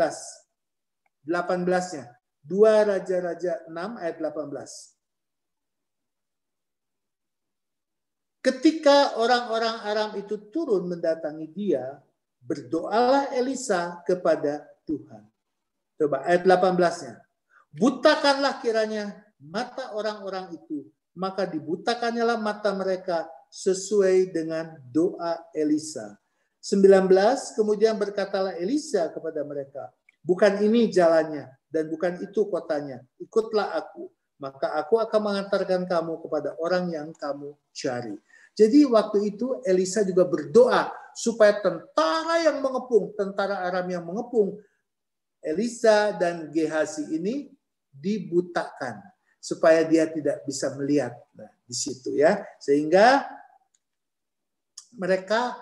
18-nya. 2 Raja-Raja 6 ayat 18. Ketika orang-orang Aram itu turun mendatangi dia, berdoalah Elisa kepada Tuhan. Coba ayat 18-nya. Butakanlah kiranya mata orang-orang itu, maka dibutakannya lah mata mereka sesuai dengan doa Elisa. 19, kemudian berkatalah Elisa kepada mereka, bukan ini jalannya dan bukan itu kotanya, ikutlah aku, maka aku akan mengantarkan kamu kepada orang yang kamu cari. Jadi waktu itu Elisa juga berdoa supaya tentara yang mengepung, tentara Aram yang mengepung Elisa dan Gehazi ini dibutakan supaya dia tidak bisa melihat. Nah, di situ, ya, sehingga mereka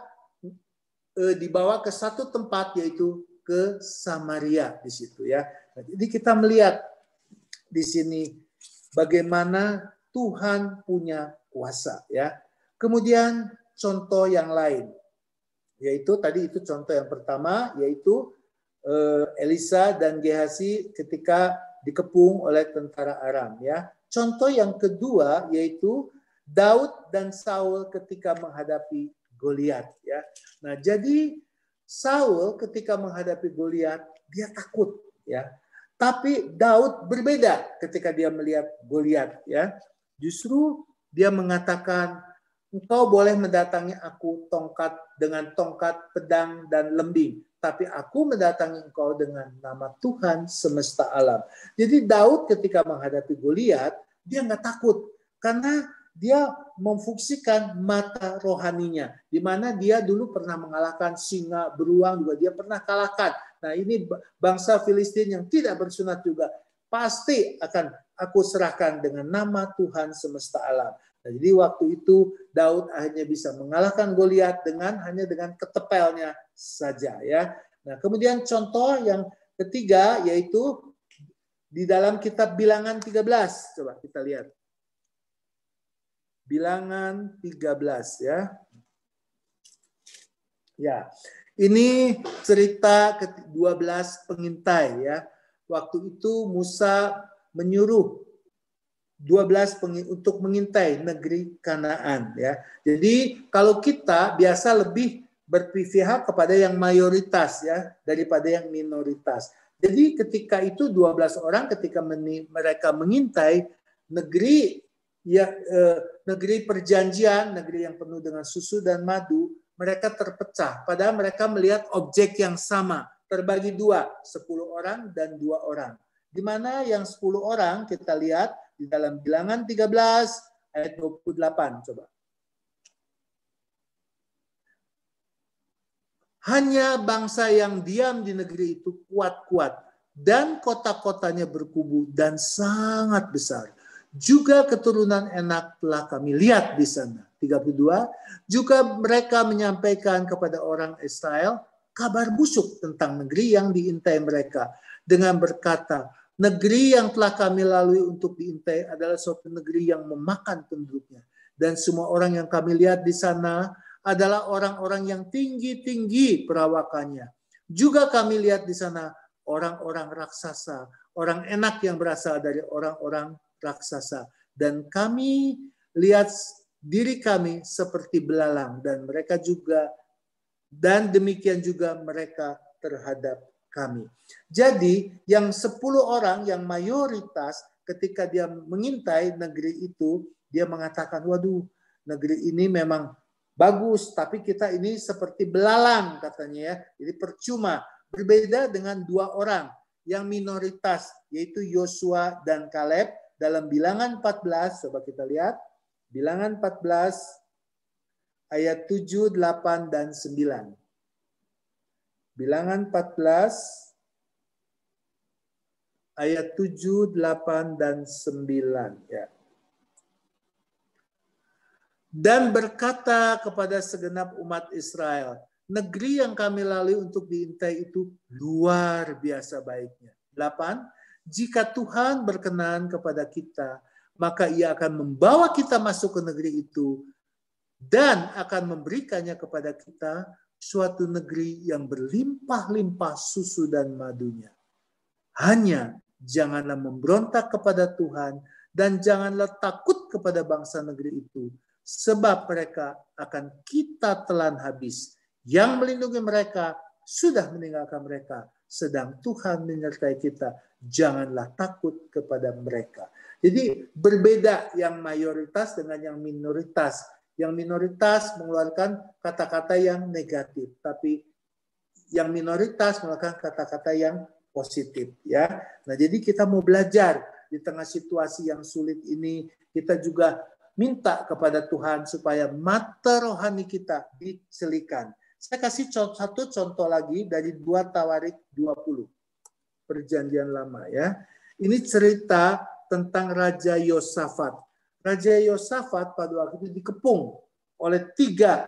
dibawa ke satu tempat, yaitu ke Samaria di situ, ya. Nah, jadi kita melihat di sini bagaimana Tuhan punya kuasa, ya. Kemudian contoh yang lain, yaitu tadi itu contoh yang pertama, yaitu Elisa dan Gehazi ketika dikepung oleh tentara Aram, ya. Contoh yang kedua yaitu Daud dan Saul ketika menghadapi Goliat, ya. Nah, jadi Saul ketika menghadapi Goliat dia takut, ya. Tapi Daud berbeda ketika dia melihat Goliat, ya. Justru dia mengatakan, engkau boleh mendatangi aku dengan tongkat, pedang dan lembing, tapi aku mendatangi engkau dengan nama Tuhan semesta alam. Jadi Daud ketika menghadapi Goliat dia nggak takut karena dia memfungsikan mata rohaninya, di mana dia dulu pernah mengalahkan singa, beruang juga dia pernah kalahkan. Nah, ini bangsa Filistin yang tidak bersunat juga pasti akan aku serahkan dengan nama Tuhan semesta alam. Nah, jadi waktu itu Daud hanya bisa mengalahkan Goliat hanya dengan ketepelnya saja, ya. Nah, kemudian contoh yang ketiga yaitu di dalam kitab Bilangan 13. Coba kita lihat. Bilangan 13, ya. Ya. Ini cerita ke-12 pengintai, ya. Waktu itu Musa menyuruh 12 untuk mengintai negeri Kanaan, ya. Jadi kalau kita biasa lebih berpihak kepada yang mayoritas, ya, daripada yang minoritas. Jadi ketika itu 12 orang ketika mereka mengintai negeri, ya, negeri perjanjian, negeri yang penuh dengan susu dan madu, mereka terpecah. Padahal mereka melihat objek yang sama, terbagi dua, 10 orang dan 2 orang. Di mana yang 10 orang kita lihat di dalam Bilangan 13 ayat 28, coba. Hanya bangsa yang diam di negeri itu kuat-kuat, dan kota-kotanya berkubu dan sangat besar. Juga keturunan Enak telah kami lihat di sana. 32, juga mereka menyampaikan kepada orang Israel kabar busuk tentang negeri yang diintai mereka, dengan berkata, negeri yang telah kami lalui untuk diintai adalah suatu negeri yang memakan penduduknya. Dan semua orang yang kami lihat di sana adalah orang-orang yang tinggi-tinggi perawakannya. Juga kami lihat di sana orang-orang raksasa, orang Enak yang berasal dari orang-orang raksasa. Dan kami lihat diri kami seperti belalang, dan mereka juga, dan demikian juga mereka terhadap kami. Jadi yang 10 orang yang mayoritas ketika dia mengintai negeri itu, dia mengatakan, waduh, negeri ini memang bagus, tapi kita ini seperti belalang, katanya, ya. Jadi percuma. Berbeda dengan 2 orang yang minoritas, yaitu Yosua dan Kaleb. Dalam Bilangan 14, coba kita lihat. Bilangan 14 ayat 7, 8, dan 9. Bilangan 14 ayat 7, 8, dan 9. Ya. Dan berkata kepada segenap umat Israel, negeri yang kami lalui untuk diintai itu luar biasa baiknya. 8, jika Tuhan berkenan kepada kita, maka Ia akan membawa kita masuk ke negeri itu dan akan memberikannya kepada kita, suatu negeri yang berlimpah-limpah susu dan madunya. Hanya janganlah memberontak kepada Tuhan dan janganlah takut kepada bangsa negeri itu, sebab mereka akan kita telan habis. Yang melindungi mereka sudah meninggalkan mereka, sedang Tuhan menyertai kita. Janganlah takut kepada mereka. Jadi berbeda yang mayoritas dengan yang minoritas. Yang minoritas mengeluarkan kata-kata yang negatif, tapi yang minoritas mengeluarkan kata-kata yang positif, ya. Nah, jadi kita mau belajar di tengah situasi yang sulit ini, kita juga minta kepada Tuhan supaya mata rohani kita diselikan. Saya kasih satu contoh lagi dari 2 Tawarik 20. Perjanjian Lama, ya. Ini cerita tentang Raja Yosafat. Raja Yosafat pada waktu itu dikepung oleh 3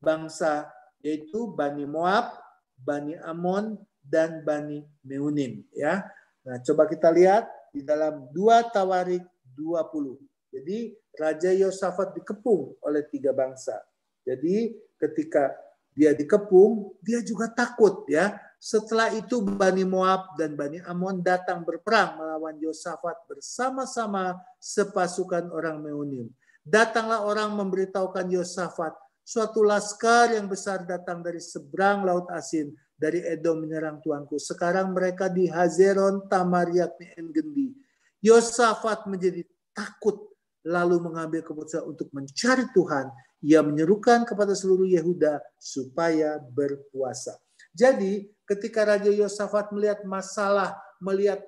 bangsa, yaitu Bani Moab, Bani Amon, dan Bani Meunim, ya. Nah, coba kita lihat di dalam 2 Tawarik 20. Jadi Raja Yosafat dikepung oleh 3 bangsa. Jadi ketika dia dikepung, dia juga takut, ya. Setelah itu Bani Moab dan Bani Amon datang berperang melawan Yosafat bersama-sama sepasukan orang Meunim. Datanglah orang memberitahukan Yosafat, suatu laskar yang besar datang dari seberang Laut Asin, dari Edom menyerang tuanku. Sekarang mereka di Hazeron Tamar yakni En-Gendi. Yosafat menjadi takut, lalu mengambil keputusan untuk mencari Tuhan. Ia menyerukan kepada seluruh Yehuda supaya berpuasa. Jadi ketika Raja Yosafat melihat masalah, melihat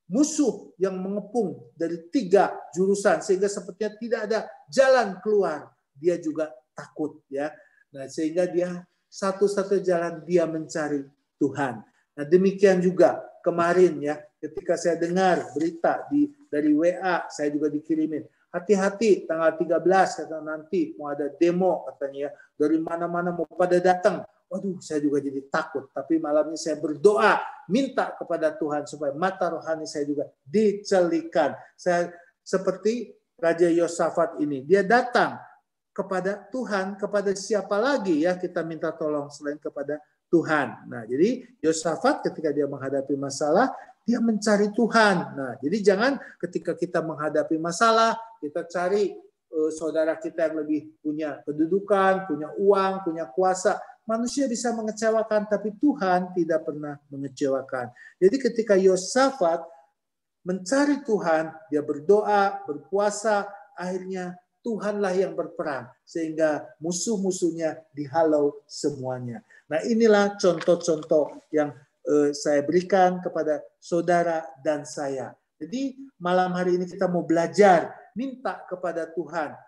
musuh yang mengepung dari 3 jurusan, sehingga sepertinya tidak ada jalan keluar, dia juga takut, ya. Nah, sehingga dia satu-satu jalan dia mencari Tuhan. Nah, demikian juga kemarin, ya, ketika saya dengar berita dari WA, saya juga dikirimin. Hati-hati tanggal 13 kata nanti mau ada demo katanya, ya. Dari mana-mana mau pada datang. Waduh, saya juga jadi takut. Tapi malamnya saya berdoa, minta kepada Tuhan supaya mata rohani saya juga dicelikan. Saya seperti Raja Yosafat ini, dia datang kepada Tuhan, kepada siapa lagi, ya, kita minta tolong selain kepada Tuhan. Nah, jadi Yosafat ketika dia menghadapi masalah, dia mencari Tuhan. Nah, jadi jangan ketika kita menghadapi masalah, kita cari saudara kita yang lebih punya kedudukan, punya uang, punya kuasa. Manusia bisa mengecewakan, tapi Tuhan tidak pernah mengecewakan. Jadi ketika Yosafat mencari Tuhan, dia berdoa, berpuasa, akhirnya Tuhanlah yang berperang, sehingga musuh-musuhnya dihalau semuanya. Nah, inilah contoh-contoh yang saya berikan kepada saudara dan saya. Jadi malam hari ini kita mau belajar, minta kepada Tuhan.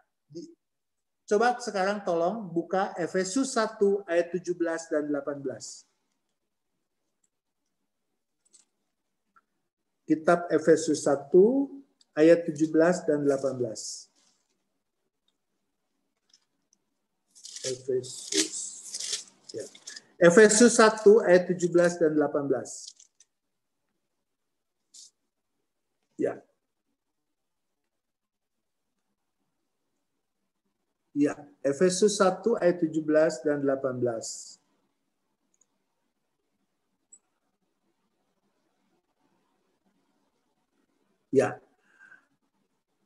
Coba sekarang tolong buka Efesus 1 ayat 17 dan 18. Kitab Efesus 1 ayat 17 dan 18. Efesus 1 ayat 17 dan 18. Ya. Ya, Efesus 1 ayat 17 dan 18. Ya.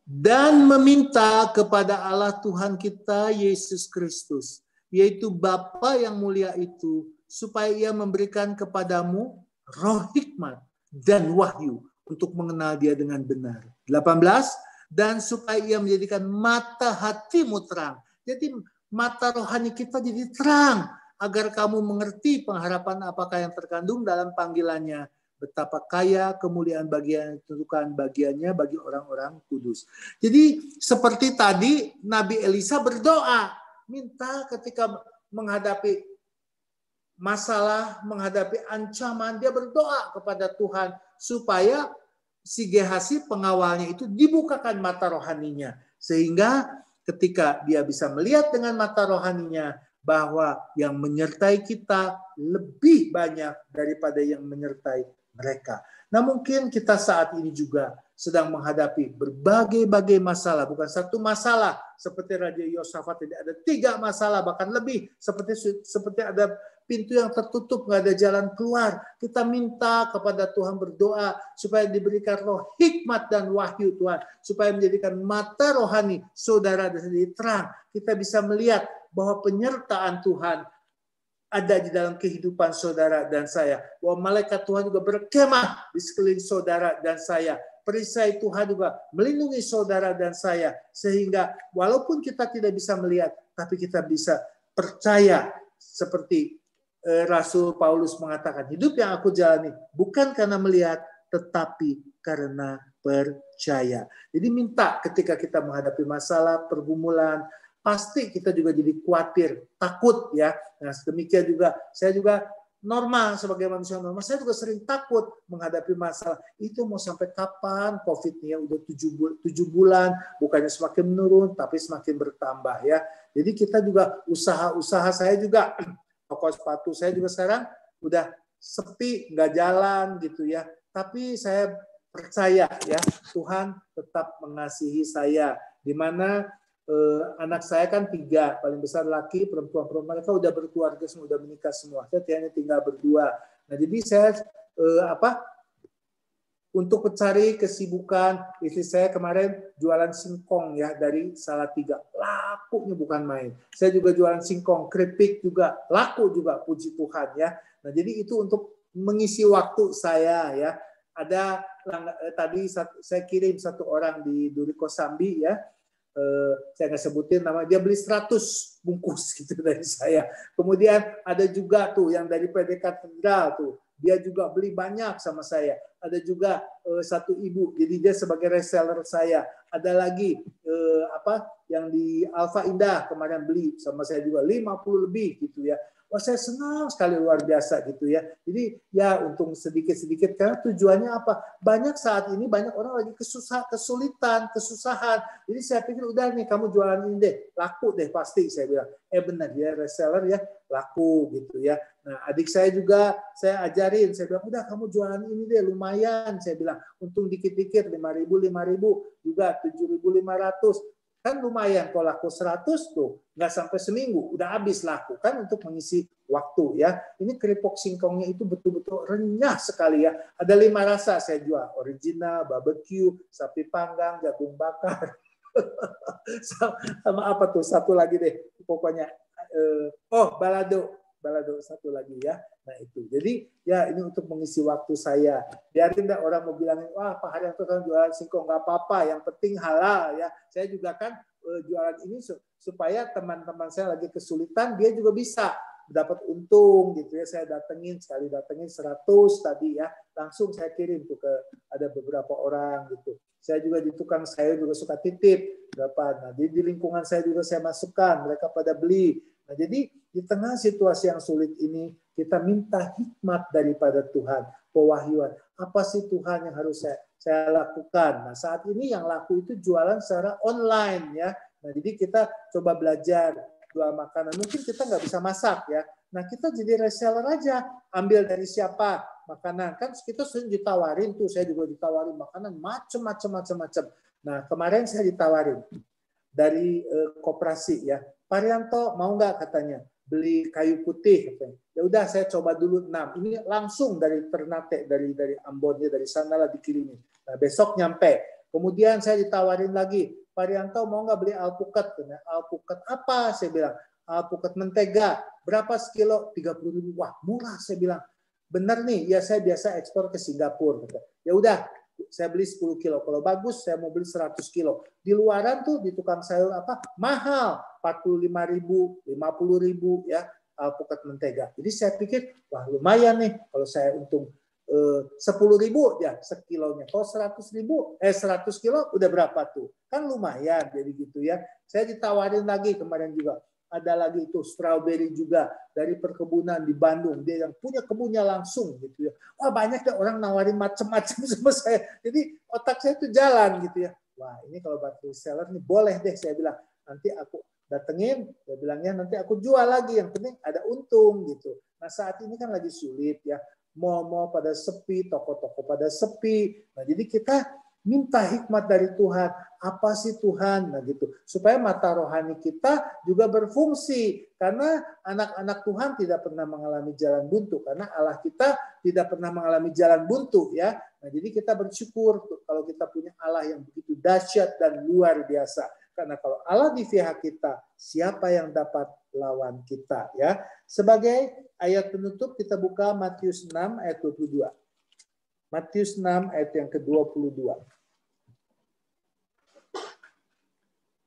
Dan meminta kepada Allah Tuhan kita Yesus Kristus, yaitu Bapa yang mulia itu, supaya Ia memberikan kepadamu roh hikmat dan wahyu untuk mengenal Dia dengan benar. 18, dan supaya Ia menjadikan mata hatimu terang. Jadi mata rohani kita jadi terang, agar kamu mengerti pengharapan apakah yang terkandung dalam panggilannya, betapa kaya kemuliaan bagian yang ditentukan bagiannya bagi orang-orang kudus. Jadi seperti tadi Nabi Elisa berdoa, minta ketika menghadapi masalah, menghadapi ancaman, dia berdoa kepada Tuhan supaya si Gehazi pengawalnya itu dibukakan mata rohaninya, sehingga ketika dia bisa melihat dengan mata rohaninya bahwa yang menyertai kita lebih banyak daripada yang menyertai mereka. Nah, mungkin kita saat ini juga sedang menghadapi berbagai-bagai masalah, bukan satu masalah seperti Raja Yosafat, tidak ada 3 masalah bahkan lebih, seperti ada pintu yang tertutup, nggak ada jalan keluar. Kita minta kepada Tuhan, berdoa supaya diberikan roh hikmat dan wahyu Tuhan, supaya menjadikan mata rohani saudara dan sendiri terang. Kita bisa melihat bahwa penyertaan Tuhan ada di dalam kehidupan saudara dan saya. Bahwa malaikat Tuhan juga berkemah di sekeliling saudara dan saya. Perisai Tuhan juga melindungi saudara dan saya. Sehingga walaupun kita tidak bisa melihat, tapi kita bisa percaya seperti Rasul Paulus mengatakan, hidup yang aku jalani bukan karena melihat, tetapi karena percaya. Jadi minta ketika kita menghadapi masalah, pergumulan, pasti kita juga jadi khawatir, takut ya. Nah, demikian juga saya juga normal sebagai manusia normal, saya juga sering takut menghadapi masalah. Itu mau sampai kapan COVID-nya udah 7 bulan, bukannya semakin menurun tapi semakin bertambah ya. Jadi kita juga usaha saya juga, toko sepatu saya juga sekarang udah sepi, nggak jalan gitu ya. Tapi saya percaya ya, Tuhan tetap mengasihi saya, di mana anak saya kan 3, paling besar laki, perempuan mereka udah berkeluarga semua, udah menikah semua. Saya hanya tinggal berdua. Nah, jadi saya untuk mencari kesibukan, istri saya kemarin jualan singkong ya dari Salatiga, lakunya bukan main. Saya juga jualan singkong, keripik juga laku juga, puji Tuhan ya. Nah, jadi itu untuk mengisi waktu saya ya. Ada tadi saya kirim 1 orang di Duri Kosambi ya. Saya nggak sebutin nama, dia beli 100 bungkus gitu dari saya. Kemudian ada juga tuh yang dari PD Katedral tuh, dia juga beli banyak sama saya. Ada juga 1 ibu, jadi dia sebagai reseller saya. Ada lagi yang di Alfa Indah kemarin beli sama saya juga 50 lebih gitu ya. Wah, saya senang sekali, luar biasa gitu ya. Jadi ya untung sedikit-sedikit, karena tujuannya apa? Banyak saat ini banyak orang lagi kesulitan, kesusahan. Jadi saya pikir udah nih kamu jualan ini deh, laku deh pasti, saya bilang. Benar ya, reseller ya, laku gitu ya. Nah, adik saya juga saya ajarin, saya bilang udah kamu jualan ini deh, lumayan, saya bilang. Untung dikit-dikit, 5.000 juga 7.500. Kan lumayan, kalau laku 100 tuh nggak sampai seminggu udah habis laku kan, untuk mengisi waktu ya. Ini keripik singkongnya itu betul-betul renyah sekali ya. Ada 5 rasa saya jual, original, barbecue, sapi panggang, jagung bakar. Sama apa tuh? Satu lagi deh. Pokoknya balado satu lagi ya. Nah itu. Jadi ya ini untuk mengisi waktu saya. Biarin dah orang mau bilangin, wah Pak Haryanto kan jualan singkong, nggak apa-apa. Yang penting halal ya. Saya juga kan jualan ini supaya teman-teman saya lagi kesulitan, dia juga bisa dapat untung gitu ya. Saya datengin 100 tadi ya. Langsung saya kirim tuh ke ada beberapa orang gitu. Saya juga di tukang sayur juga suka titip berapa. Nah, di lingkungan saya juga saya masukkan, mereka pada beli. Nah, jadi di tengah situasi yang sulit ini kita minta hikmat daripada Tuhan, pewahyuan. Apa sih Tuhan yang harus saya lakukan? Nah, saat ini yang laku itu jualan secara online ya. Nah, jadi kita coba belajar jual makanan. Mungkin kita nggak bisa masak ya. Nah, kita jadi reseller aja. Ambil dari siapa makanan. Kan kita sering ditawarin tuh. Saya juga ditawarin makanan macam-macam. Nah, kemarin saya ditawarin dari koperasi ya. Pak Haryanto mau nggak katanya beli kayu putih katanya. Ya udah saya coba dulu 6. Ini langsung dari Ternate, dari Ambonnya, dari sana lah dikirimin. Nah, besok nyampe. Kemudian saya ditawarin lagi, Pak Haryanto mau nggak beli alpukat? Alpukat apa? Saya bilang, alpukat mentega. Berapa sekilo? 30.000. Wah, murah saya bilang. Benar nih, ya saya biasa ekspor ke Singapura. Ya udah, saya beli 10 kilo. Kalau bagus, saya mau beli 100 kilo. Di luaran tuh, di tukang sayur mahal. 45.000, 50.000 ya, alpukat mentega. Jadi saya pikir, wah lumayan nih kalau saya untung 10.000 ya sekilonya. Kalau 100 kilo udah berapa tuh? Kan lumayan jadi gitu ya. Saya ditawarin lagi kemarin juga. Ada lagi itu strawberry juga dari perkebunan di Bandung. Dia yang punya kebunnya langsung gitu ya. Wah banyak deh orang nawarin macam-macam sama saya. Jadi otak saya tuh jalan gitu ya. Wah ini kalau buat reseller nih boleh deh saya bilang. Nanti aku datengin, dia bilangnya nanti aku jual lagi. Yang penting ada untung gitu. Nah saat ini kan lagi sulit ya. Mall-mall pada sepi, toko-toko pada sepi. Nah jadi kita minta hikmat dari Tuhan. Apa sih Tuhan? Nah gitu. Supaya mata rohani kita juga berfungsi. Karena anak-anak Tuhan tidak pernah mengalami jalan buntu. Karena Allah kita tidak pernah mengalami jalan buntu ya. Nah jadi kita bersyukur kalau kita punya Allah yang begitu dahsyat dan luar biasa. Karena kalau Allah di pihak kita, siapa yang dapat lawan kita ya? Sebagai ayat penutup kita buka Matius 6 ayat 22. Matius 6 ayat yang ke-22.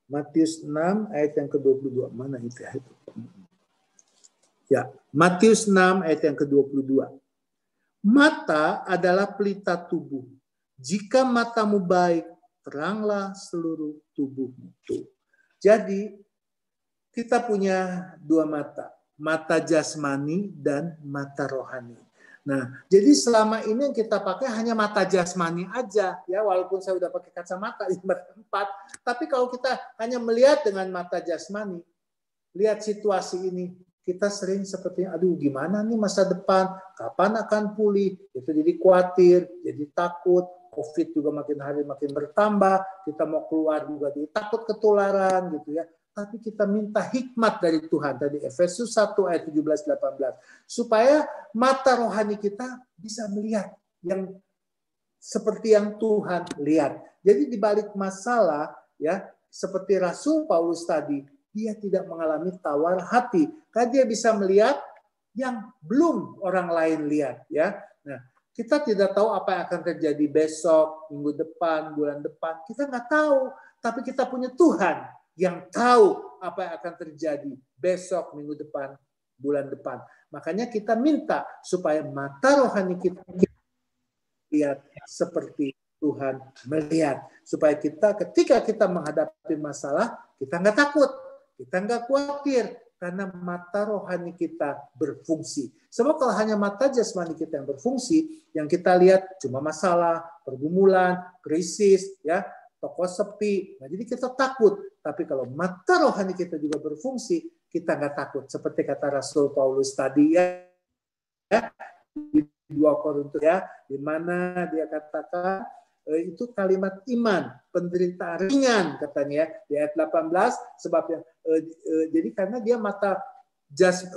Matius 6 ayat yang ke-22. Mana itu? Ya, Matius 6 ayat yang ke-22. Mata adalah pelita tubuh. Jika matamu baik, teranglah seluruh tubuhmu. Jadi kita punya 2 mata. Mata jasmani dan mata rohani. Nah, jadi selama ini yang kita pakai hanya mata jasmani aja, ya walaupun saya udah pakai kacamata 4, tapi kalau kita hanya melihat dengan mata jasmani, lihat situasi ini, kita sering seperti, aduh gimana nih masa depan, kapan akan pulih, itu jadi khawatir, jadi takut, COVID juga makin hari makin bertambah, kita mau keluar juga jadi takut ketularan gitu ya. Tapi kita minta hikmat dari Tuhan. Tadi Efesus 1 ayat 17-18. Supaya mata rohani kita bisa melihat yang seperti yang Tuhan lihat. Jadi di balik masalah, ya seperti Rasul Paulus tadi, dia tidak mengalami tawar hati. Karena dia bisa melihat yang belum orang lain lihat. Ya. Nah, kita tidak tahu apa yang akan terjadi besok, minggu depan, bulan depan. Kita nggak tahu. Tapi kita punya Tuhan yang tahu apa yang akan terjadi besok, minggu depan, bulan depan. Makanya kita minta supaya mata rohani kita lihat seperti Tuhan melihat. Supaya kita ketika kita menghadapi masalah, kita nggak takut, kita nggak khawatir. Karena mata rohani kita berfungsi. Sebab kalau hanya mata jasmani kita yang berfungsi, yang kita lihat cuma masalah, pergumulan, krisis, ya, toko sepi. Nah, jadi kita takut. Tapi kalau mata rohani kita juga berfungsi, kita nggak takut. Seperti kata Rasul Paulus tadi ya di 2 Korintus ya, di mana dia katakan itu kalimat iman, penderitaan ringan katanya di ayat 18 sebabnya jadi karena dia mata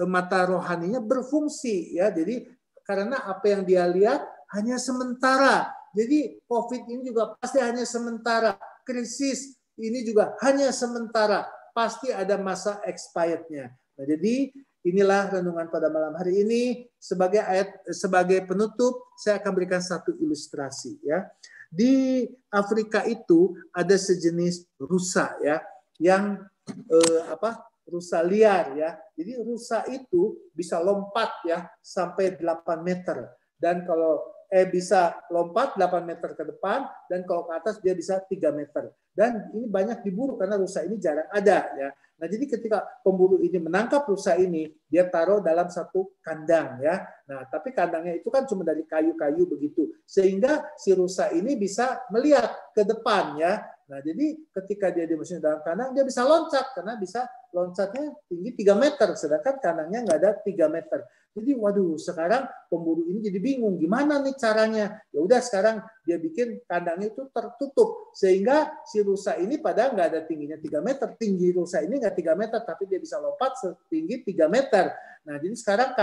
mata rohaninya berfungsi ya. Jadi karena apa yang dia lihat hanya sementara. Jadi COVID ini juga pasti hanya sementara. Krisis ini juga hanya sementara. Pasti ada masa expirednya. Nah, jadi inilah renungan pada malam hari ini. Sebagai penutup, saya akan berikan satu ilustrasi ya. Di Afrika itu ada sejenis rusa ya, yang rusa liar ya. Jadi rusa itu bisa lompat ya sampai 8 meter. Dan kalau bisa lompat 8 meter ke depan, dan kalau ke atas dia bisa 3 meter. Dan ini banyak diburu karena rusa ini jarang ada ya. Nah, jadi ketika pemburu ini menangkap rusa ini, dia taruh dalam satu kandang ya. Nah, tapi kandangnya itu kan cuma dari kayu-kayu begitu, sehingga si rusa ini bisa melihat ke depan ya. Nah, jadi ketika dia dimasukin dalam kandang, dia bisa loncat karena bisa loncatnya tinggi 3 meter, sedangkan kandangnya nggak ada 3 meter. Jadi waduh, sekarang pemburu ini jadi bingung gimana nih caranya. Ya udah, sekarang dia bikin kandangnya itu tertutup sehingga si rusa ini padahal nggak ada tingginya 3 meter. Tinggi rusa ini nggak 3 meter, tapi dia bisa lompat setinggi 3 meter. Nah, jadi sekarang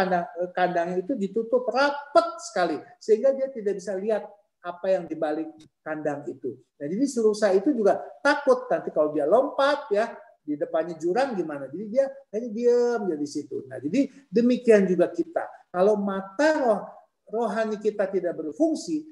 kandangnya itu ditutup rapat sekali sehingga dia tidak bisa lihat apa yang dibalik kandang itu. Nah, jadi si rusa itu juga takut nanti kalau dia lompat ya, di depannya jurang gimana. Jadi dia hanya diam di situ. Nah, jadi demikian juga kita. Kalau mata rohani kita tidak berfungsi,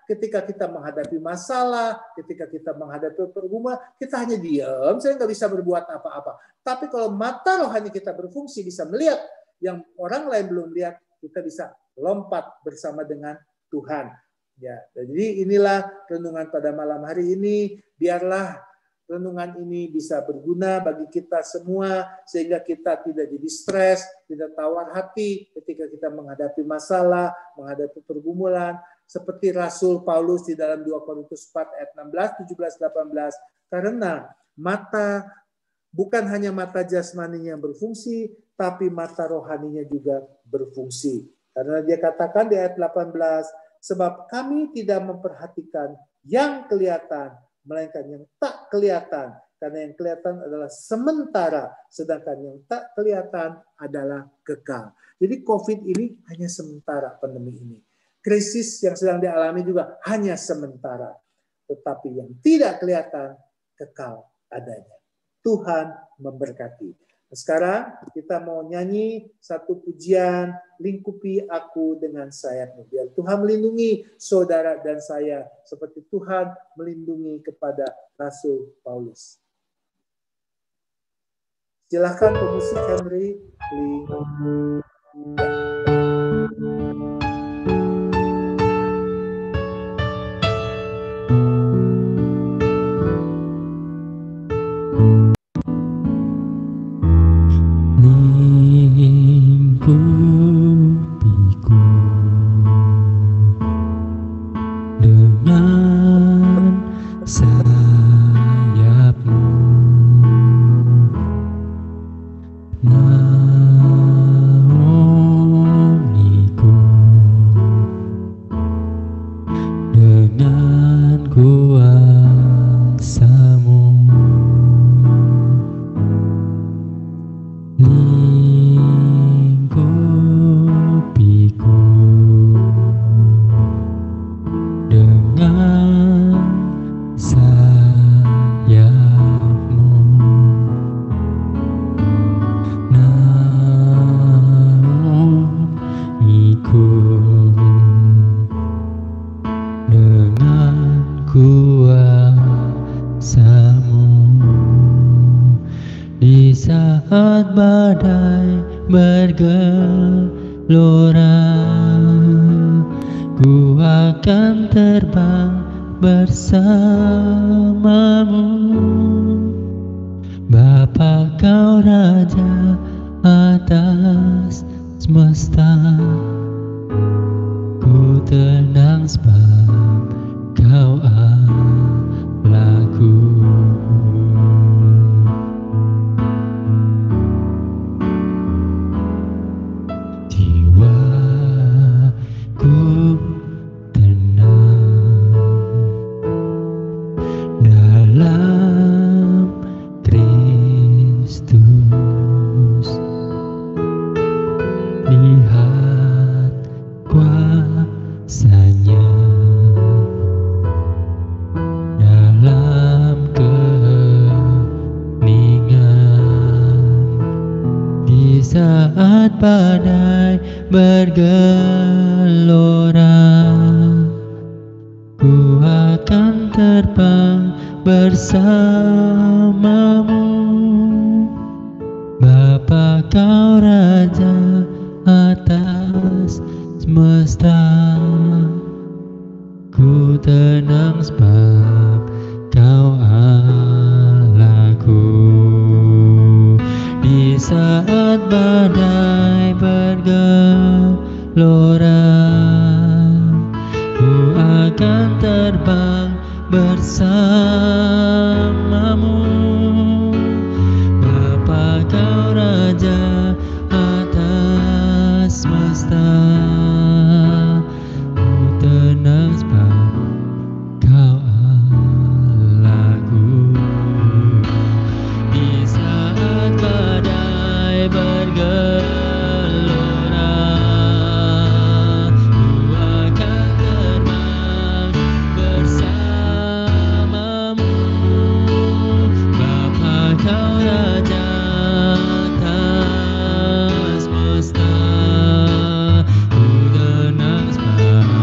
ketika kita menghadapi masalah, ketika kita menghadapi pergumulan, kita hanya diam, saya nggak bisa berbuat apa-apa. Tapi kalau mata rohani kita berfungsi, bisa melihat yang orang lain belum lihat, kita bisa lompat bersama dengan Tuhan. Ya, jadi inilah renungan pada malam hari ini. Biarlah renungan ini bisa berguna bagi kita semua sehingga kita tidak jadi stres, tidak tawar hati ketika kita menghadapi masalah, menghadapi pergumulan. Seperti Rasul Paulus di dalam 2 Korintus 4 ayat 16, 17, 18. Karena bukan hanya mata jasmaninya yang berfungsi, tapi mata rohaninya juga berfungsi. Karena dia katakan di ayat 18, sebab kami tidak memperhatikan yang kelihatan, melainkan yang tak kelihatan. Karena yang kelihatan adalah sementara, sedangkan yang tak kelihatan adalah kekal. Jadi COVID ini hanya sementara, pandemi ini. Krisis yang sedang dialami juga hanya sementara. Tetapi yang tidak kelihatan, kekal adanya. Tuhan memberkati. Sekarang kita mau nyanyi satu pujian, lingkupi aku dengan sayapmu. Biar Tuhan melindungi saudara dan saya seperti Tuhan melindungi kepada Rasul Paulus. Silakan pemusik Henry. saat badai bergelora, ku akan terbang bersamamu. Bapa, kau Raja atas semesta, ku tenang sebab kau Allahku. Jiwaku tenang dalam Kristus. bergelora, ku akan terbang bersamamu. Bapa, kau Raja atas semesta, ku tenang sebab kau Allahku. Di saat badai bergelora, ku akan terbang bersamamu. Bapa, kau Raja atas semesta, ku tenang sebab kau Allahku. Di saat badai bergelora, ku akan terbang bersamamu. Bapa, kau Raja atas semesta, ku tenang sebab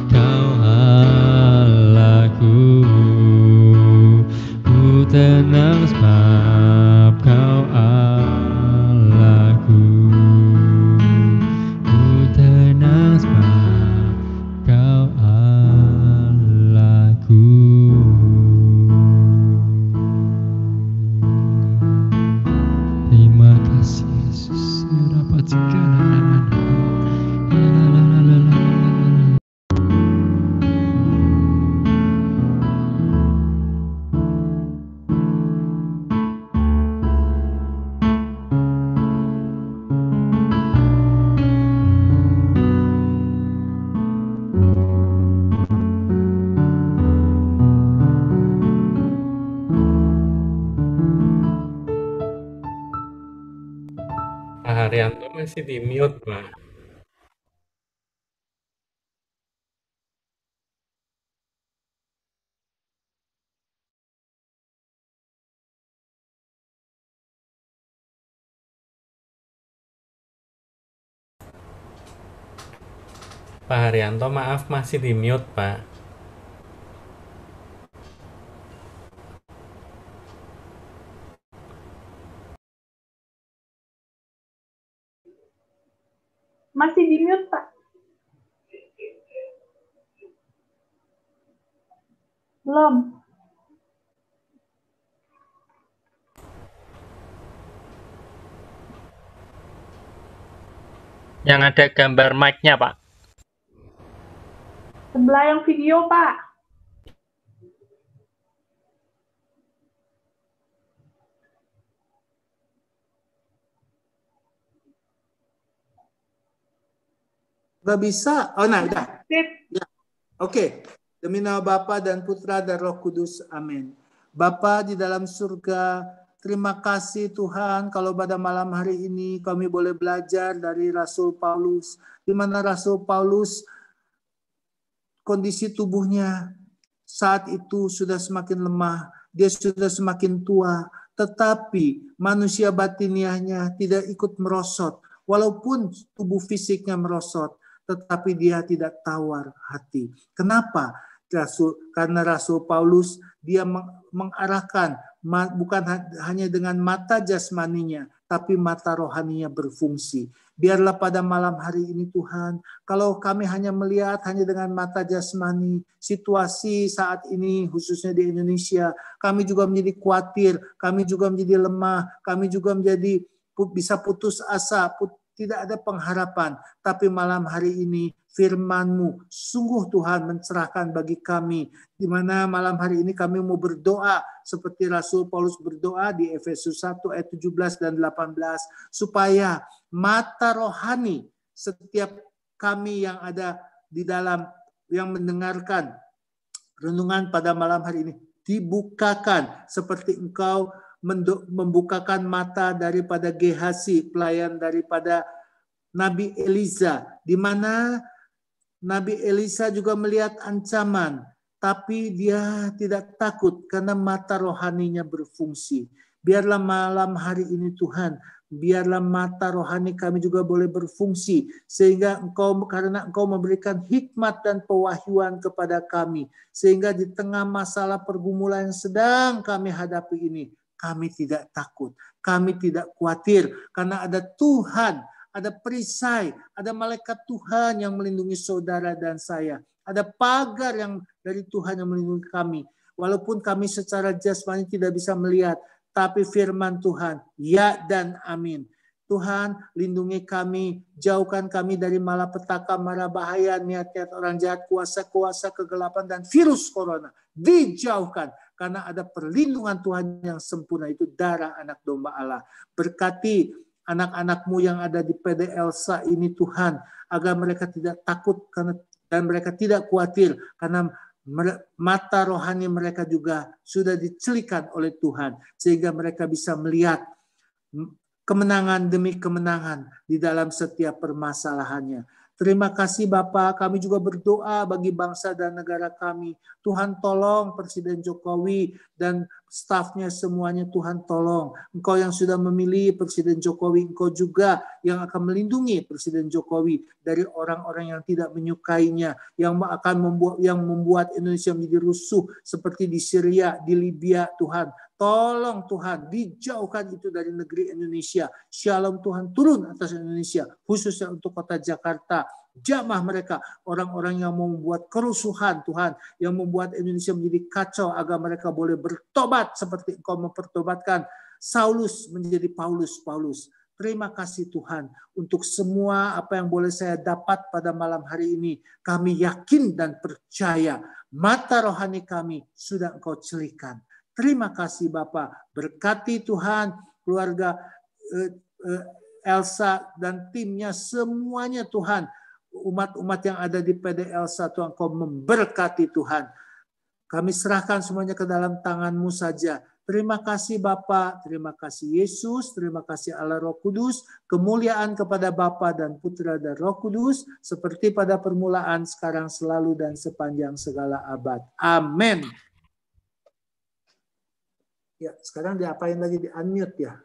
kau Allahku. Ku tenang sebab kau Allahku. Ku tenang sebab kau Allahku. Terima kasih Yesus. Rapat Pak Haryanto masih di mute, Pak. Pak Haryanto, maaf masih di mute, Pak. Masih di mute, Pak. Belum. Yang ada gambar mic-nya, Pak. Sebelah yang video, Pak. Nggak bisa? Oh, nah, udah. Sip. Ya. Oke. Demi nama Bapa dan Putra dan Roh Kudus. Amin. Bapa di dalam surga, terima kasih Tuhan kalau pada malam hari ini kami boleh belajar dari Rasul Paulus, di mana Rasul Paulus kondisi tubuhnya saat itu sudah semakin lemah, dia sudah semakin tua, tetapi manusia batiniahnya tidak ikut merosot, walaupun tubuh fisiknya merosot, tetapi dia tidak tawar hati. Kenapa? Karena Rasul Paulus dia mengarahkan bukan hanya dengan mata jasmaninya, tapi mata rohaninya berfungsi. Biarlah pada malam hari ini Tuhan, kalau kami hanya melihat hanya dengan mata jasmani, situasi saat ini khususnya di Indonesia, kami juga menjadi khawatir, kami juga menjadi lemah, kami juga menjadi bisa putus asa, tidak ada pengharapan. Tapi malam hari ini firman-Mu sungguh Tuhan mencerahkan bagi kami, di mana malam hari ini kami mau berdoa seperti Rasul Paulus berdoa di Efesus 1 ayat 17 dan 18, supaya mata rohani setiap kami yang ada di dalam yang mendengarkan renungan pada malam hari ini dibukakan seperti Engkau membukakan mata daripada Gehazi, pelayan daripada Nabi Elisa, di mana Nabi Elisa juga melihat ancaman, tapi dia tidak takut karena mata rohaninya berfungsi. Biarlah malam hari ini Tuhan, biarlah mata rohani kami juga boleh berfungsi, sehingga karena Engkau memberikan hikmat dan pewahyuan kepada kami, sehingga di tengah masalah pergumulan yang sedang kami hadapi ini, kami tidak takut, kami tidak khawatir, karena ada Tuhan, ada perisai, ada malaikat Tuhan yang melindungi saudara dan saya, ada pagar yang dari Tuhan yang melindungi kami. Walaupun kami secara jasmani tidak bisa melihat, tapi firman Tuhan, ya dan amin. Tuhan, lindungi kami, jauhkan kami dari malapetaka, mara bahaya, niat-niat orang jahat, kuasa-kuasa kegelapan, dan virus corona. Dijauhkan, karena ada perlindungan Tuhan yang sempurna, itu darah anak domba Allah. Berkati anak-anak-Mu yang ada di PD Elsa ini Tuhan, agar mereka tidak takut dan mereka tidak khawatir, karena mata rohani mereka juga sudah dicelikan oleh Tuhan, sehingga mereka bisa melihat kemenangan demi kemenangan di dalam setiap permasalahannya. Terima kasih Bapa, kami juga berdoa bagi bangsa dan negara kami. Tuhan tolong Presiden Jokowi dan stafnya semuanya, Tuhan tolong. Engkau yang sudah memilih Presiden Jokowi, Engkau juga yang akan melindungi Presiden Jokowi dari orang-orang yang tidak menyukainya, yang membuat Indonesia menjadi rusuh seperti di Syria, di Libya, Tuhan. Tolong Tuhan, dijauhkan itu dari negeri Indonesia. Shalom Tuhan turun atas Indonesia, khususnya untuk kota Jakarta. Jamah mereka, orang-orang yang mau membuat kerusuhan Tuhan, yang membuat Indonesia menjadi kacau, agar mereka boleh bertobat seperti Engkau mempertobatkan Saulus menjadi Paulus. Terima kasih Tuhan untuk semua apa yang boleh saya dapat pada malam hari ini. Kami yakin dan percaya mata rohani kami sudah Engkau celikan. Terima kasih Bapak, berkati Tuhan keluarga Elsa dan timnya semuanya Tuhan, umat-umat yang ada di PD Elsa Tuhan, Kau memberkati Tuhan. Kami serahkan semuanya ke dalam tangan-Mu saja. Terima kasih Bapa, terima kasih Yesus, terima kasih Allah Roh Kudus, kemuliaan kepada Bapa dan Putra dan Roh Kudus, seperti pada permulaan, sekarang, selalu, dan sepanjang segala abad. Amin. Ya, sekarang diapain lagi? Di unmute ya.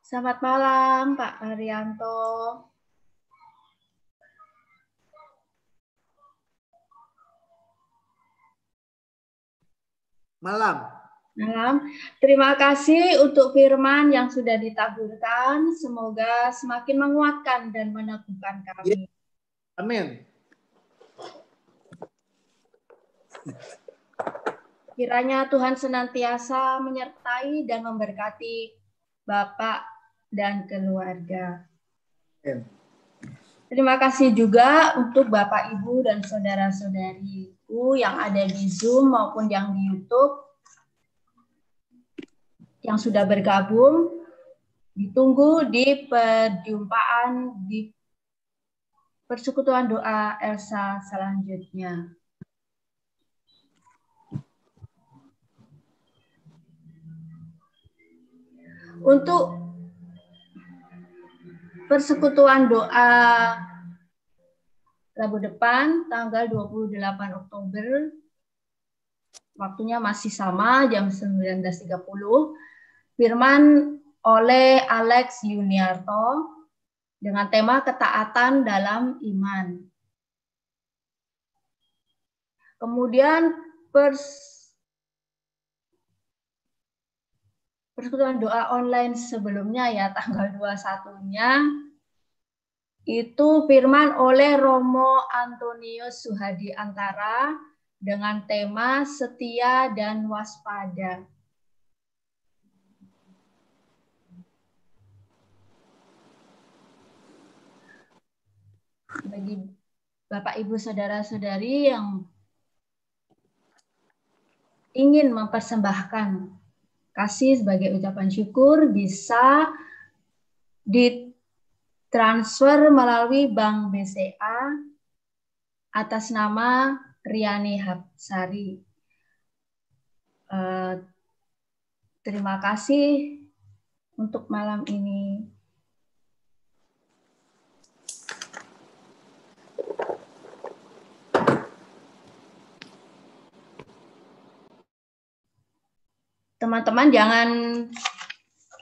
Selamat malam Pak Haryanto. Malam. Terima kasih untuk firman yang sudah ditaburkan. Semoga semakin menguatkan dan meneguhkan kami. Amin. Kiranya Tuhan senantiasa menyertai dan memberkati Bapak dan keluarga. Amin. Terima kasih juga untuk Bapak, Ibu, dan saudara-saudariku yang ada di Zoom maupun yang di YouTube, yang sudah bergabung. Ditunggu di perjumpaan di persekutuan doa Elsa selanjutnya. Untuk persekutuan doa Rabu depan, tanggal 28 Oktober, waktunya masih sama, jam 19.30, firman oleh Alex Yuniarto dengan tema ketaatan dalam iman. Kemudian persekutuan doa online sebelumnya ya, tanggal 21-nya, itu firman oleh Romo Antonius Suhadi Antara dengan tema setia dan waspada. Bagi Bapak, Ibu, saudara-saudari yang ingin mempersembahkan kasih sebagai ucapan syukur, bisa ditransfer melalui Bank BCA atas nama Riani Hapsari. Terima kasih untuk malam ini. Teman-teman jangan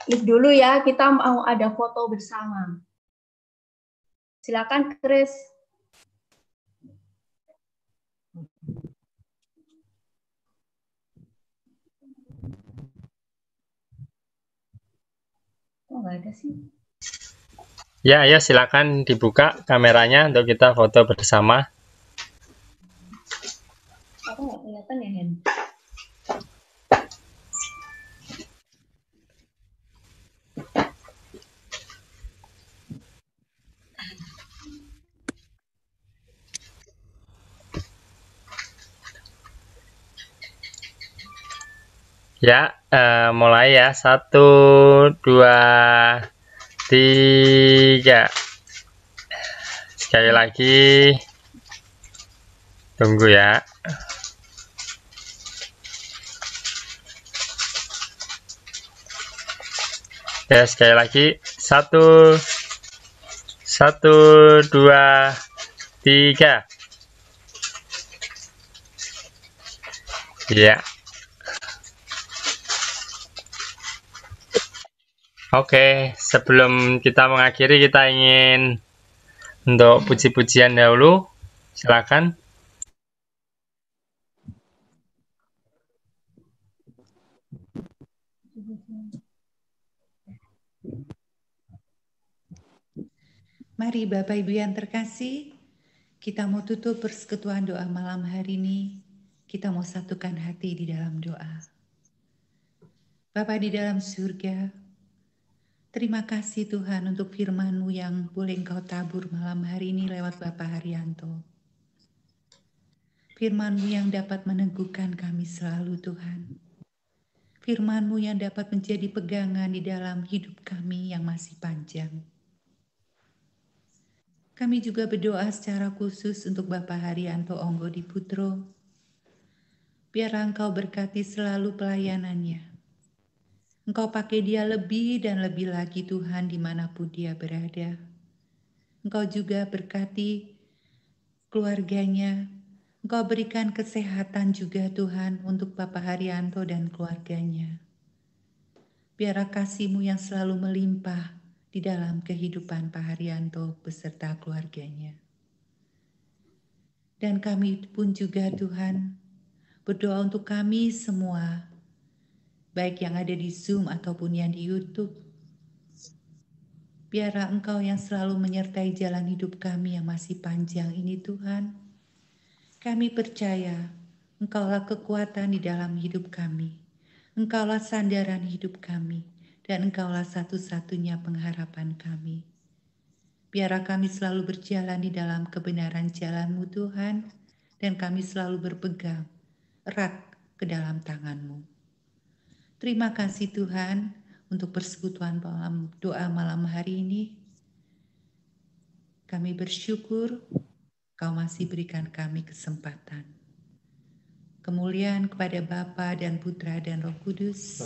klik dulu ya, kita mau ada foto bersama. Silakan Chris. Oh, nggak ada sih. Ya, ayo silakan dibuka kameranya untuk kita foto bersama. Aku nggak kelihatan ya, Hen. Ya, mulai ya. 1, 2, 3. Sekali lagi. Tunggu ya. Ya, sekali lagi. 1, 2, 3. Ya. Oke, sebelum kita mengakhiri, kita ingin untuk puji-pujian dahulu. Silakan. Mari Bapak Ibu yang terkasih, kita mau tutup persekutuan doa malam hari ini. Kita mau satukan hati di dalam doa. Bapa di dalam surga, terima kasih Tuhan untuk firman-Mu yang boleh Engkau tabur malam hari ini lewat Bapak Haryanto. Firman-Mu yang dapat meneguhkan kami selalu Tuhan. Firman-Mu yang dapat menjadi pegangan di dalam hidup kami yang masih panjang. Kami juga berdoa secara khusus untuk Bapak Haryanto Onggo Diputro. Biarlah Engkau berkati selalu pelayanannya. Engkau pakai dia lebih dan lebih lagi Tuhan dimanapun dia berada. Engkau juga berkati keluarganya. Engkau berikan kesehatan juga Tuhan untuk Bapak Haryanto dan keluarganya. Biarlah kasih-Mu yang selalu melimpah di dalam kehidupan Pak Haryanto beserta keluarganya. Dan kami pun juga Tuhan berdoa untuk kami semua, baik yang ada di Zoom ataupun yang di YouTube. Biarlah Engkau yang selalu menyertai jalan hidup kami yang masih panjang ini Tuhan. Kami percaya Engkaulah kekuatan di dalam hidup kami. Engkaulah sandaran hidup kami. Dan Engkaulah satu-satunya pengharapan kami. Biarlah kami selalu berjalan di dalam kebenaran jalan-Mu Tuhan. Dan kami selalu berpegang erat ke dalam tangan-Mu. Terima kasih Tuhan untuk persekutuan doa malam hari ini. Kami bersyukur Kau masih berikan kami kesempatan. Kemuliaan kepada Bapa dan Putra dan Roh Kudus.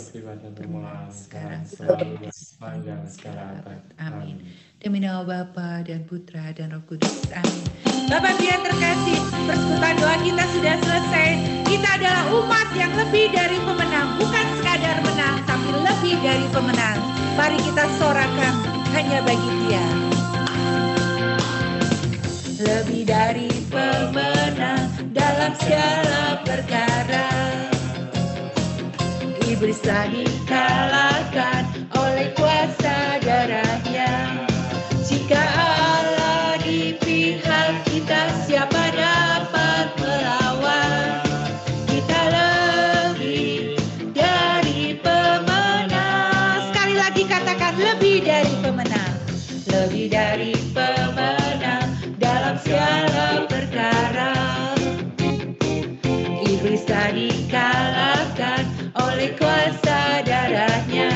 Bermula sekarang selalu dan sepanjang segala abad. Amin. Demi nama Bapa dan Putra dan Roh Kudus. Amin. Bapak Ibu yang terkasih, persekutuan doa kita sudah selesai. Kita adalah umat yang lebih dari pemenang. Bukan sekadar menang, tapi lebih dari pemenang. Mari kita sorakan hanya bagi Dia. Lebih dari pemenang dalam segala perkara. Iblis telah dikalahkan oleh kuasa darah-Nya. Jika Allah di pihak kita, siapa dapat melawan? Kita lebih dari pemenang. Sekali lagi katakan, lebih dari pemenang. Lebih dari pemenang dalam segala perkara. Iblis telah dikalahkan oleh kuasa darah-Nya.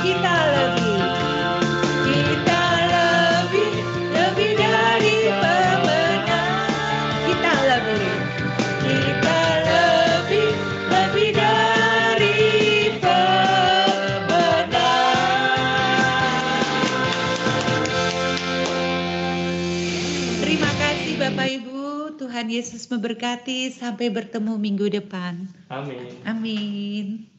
Kita lebih dari pemenang. Kita lebih dari pemenang. Terima kasih Bapak Ibu, Tuhan Yesus memberkati. Sampai bertemu minggu depan. Amin. Amin.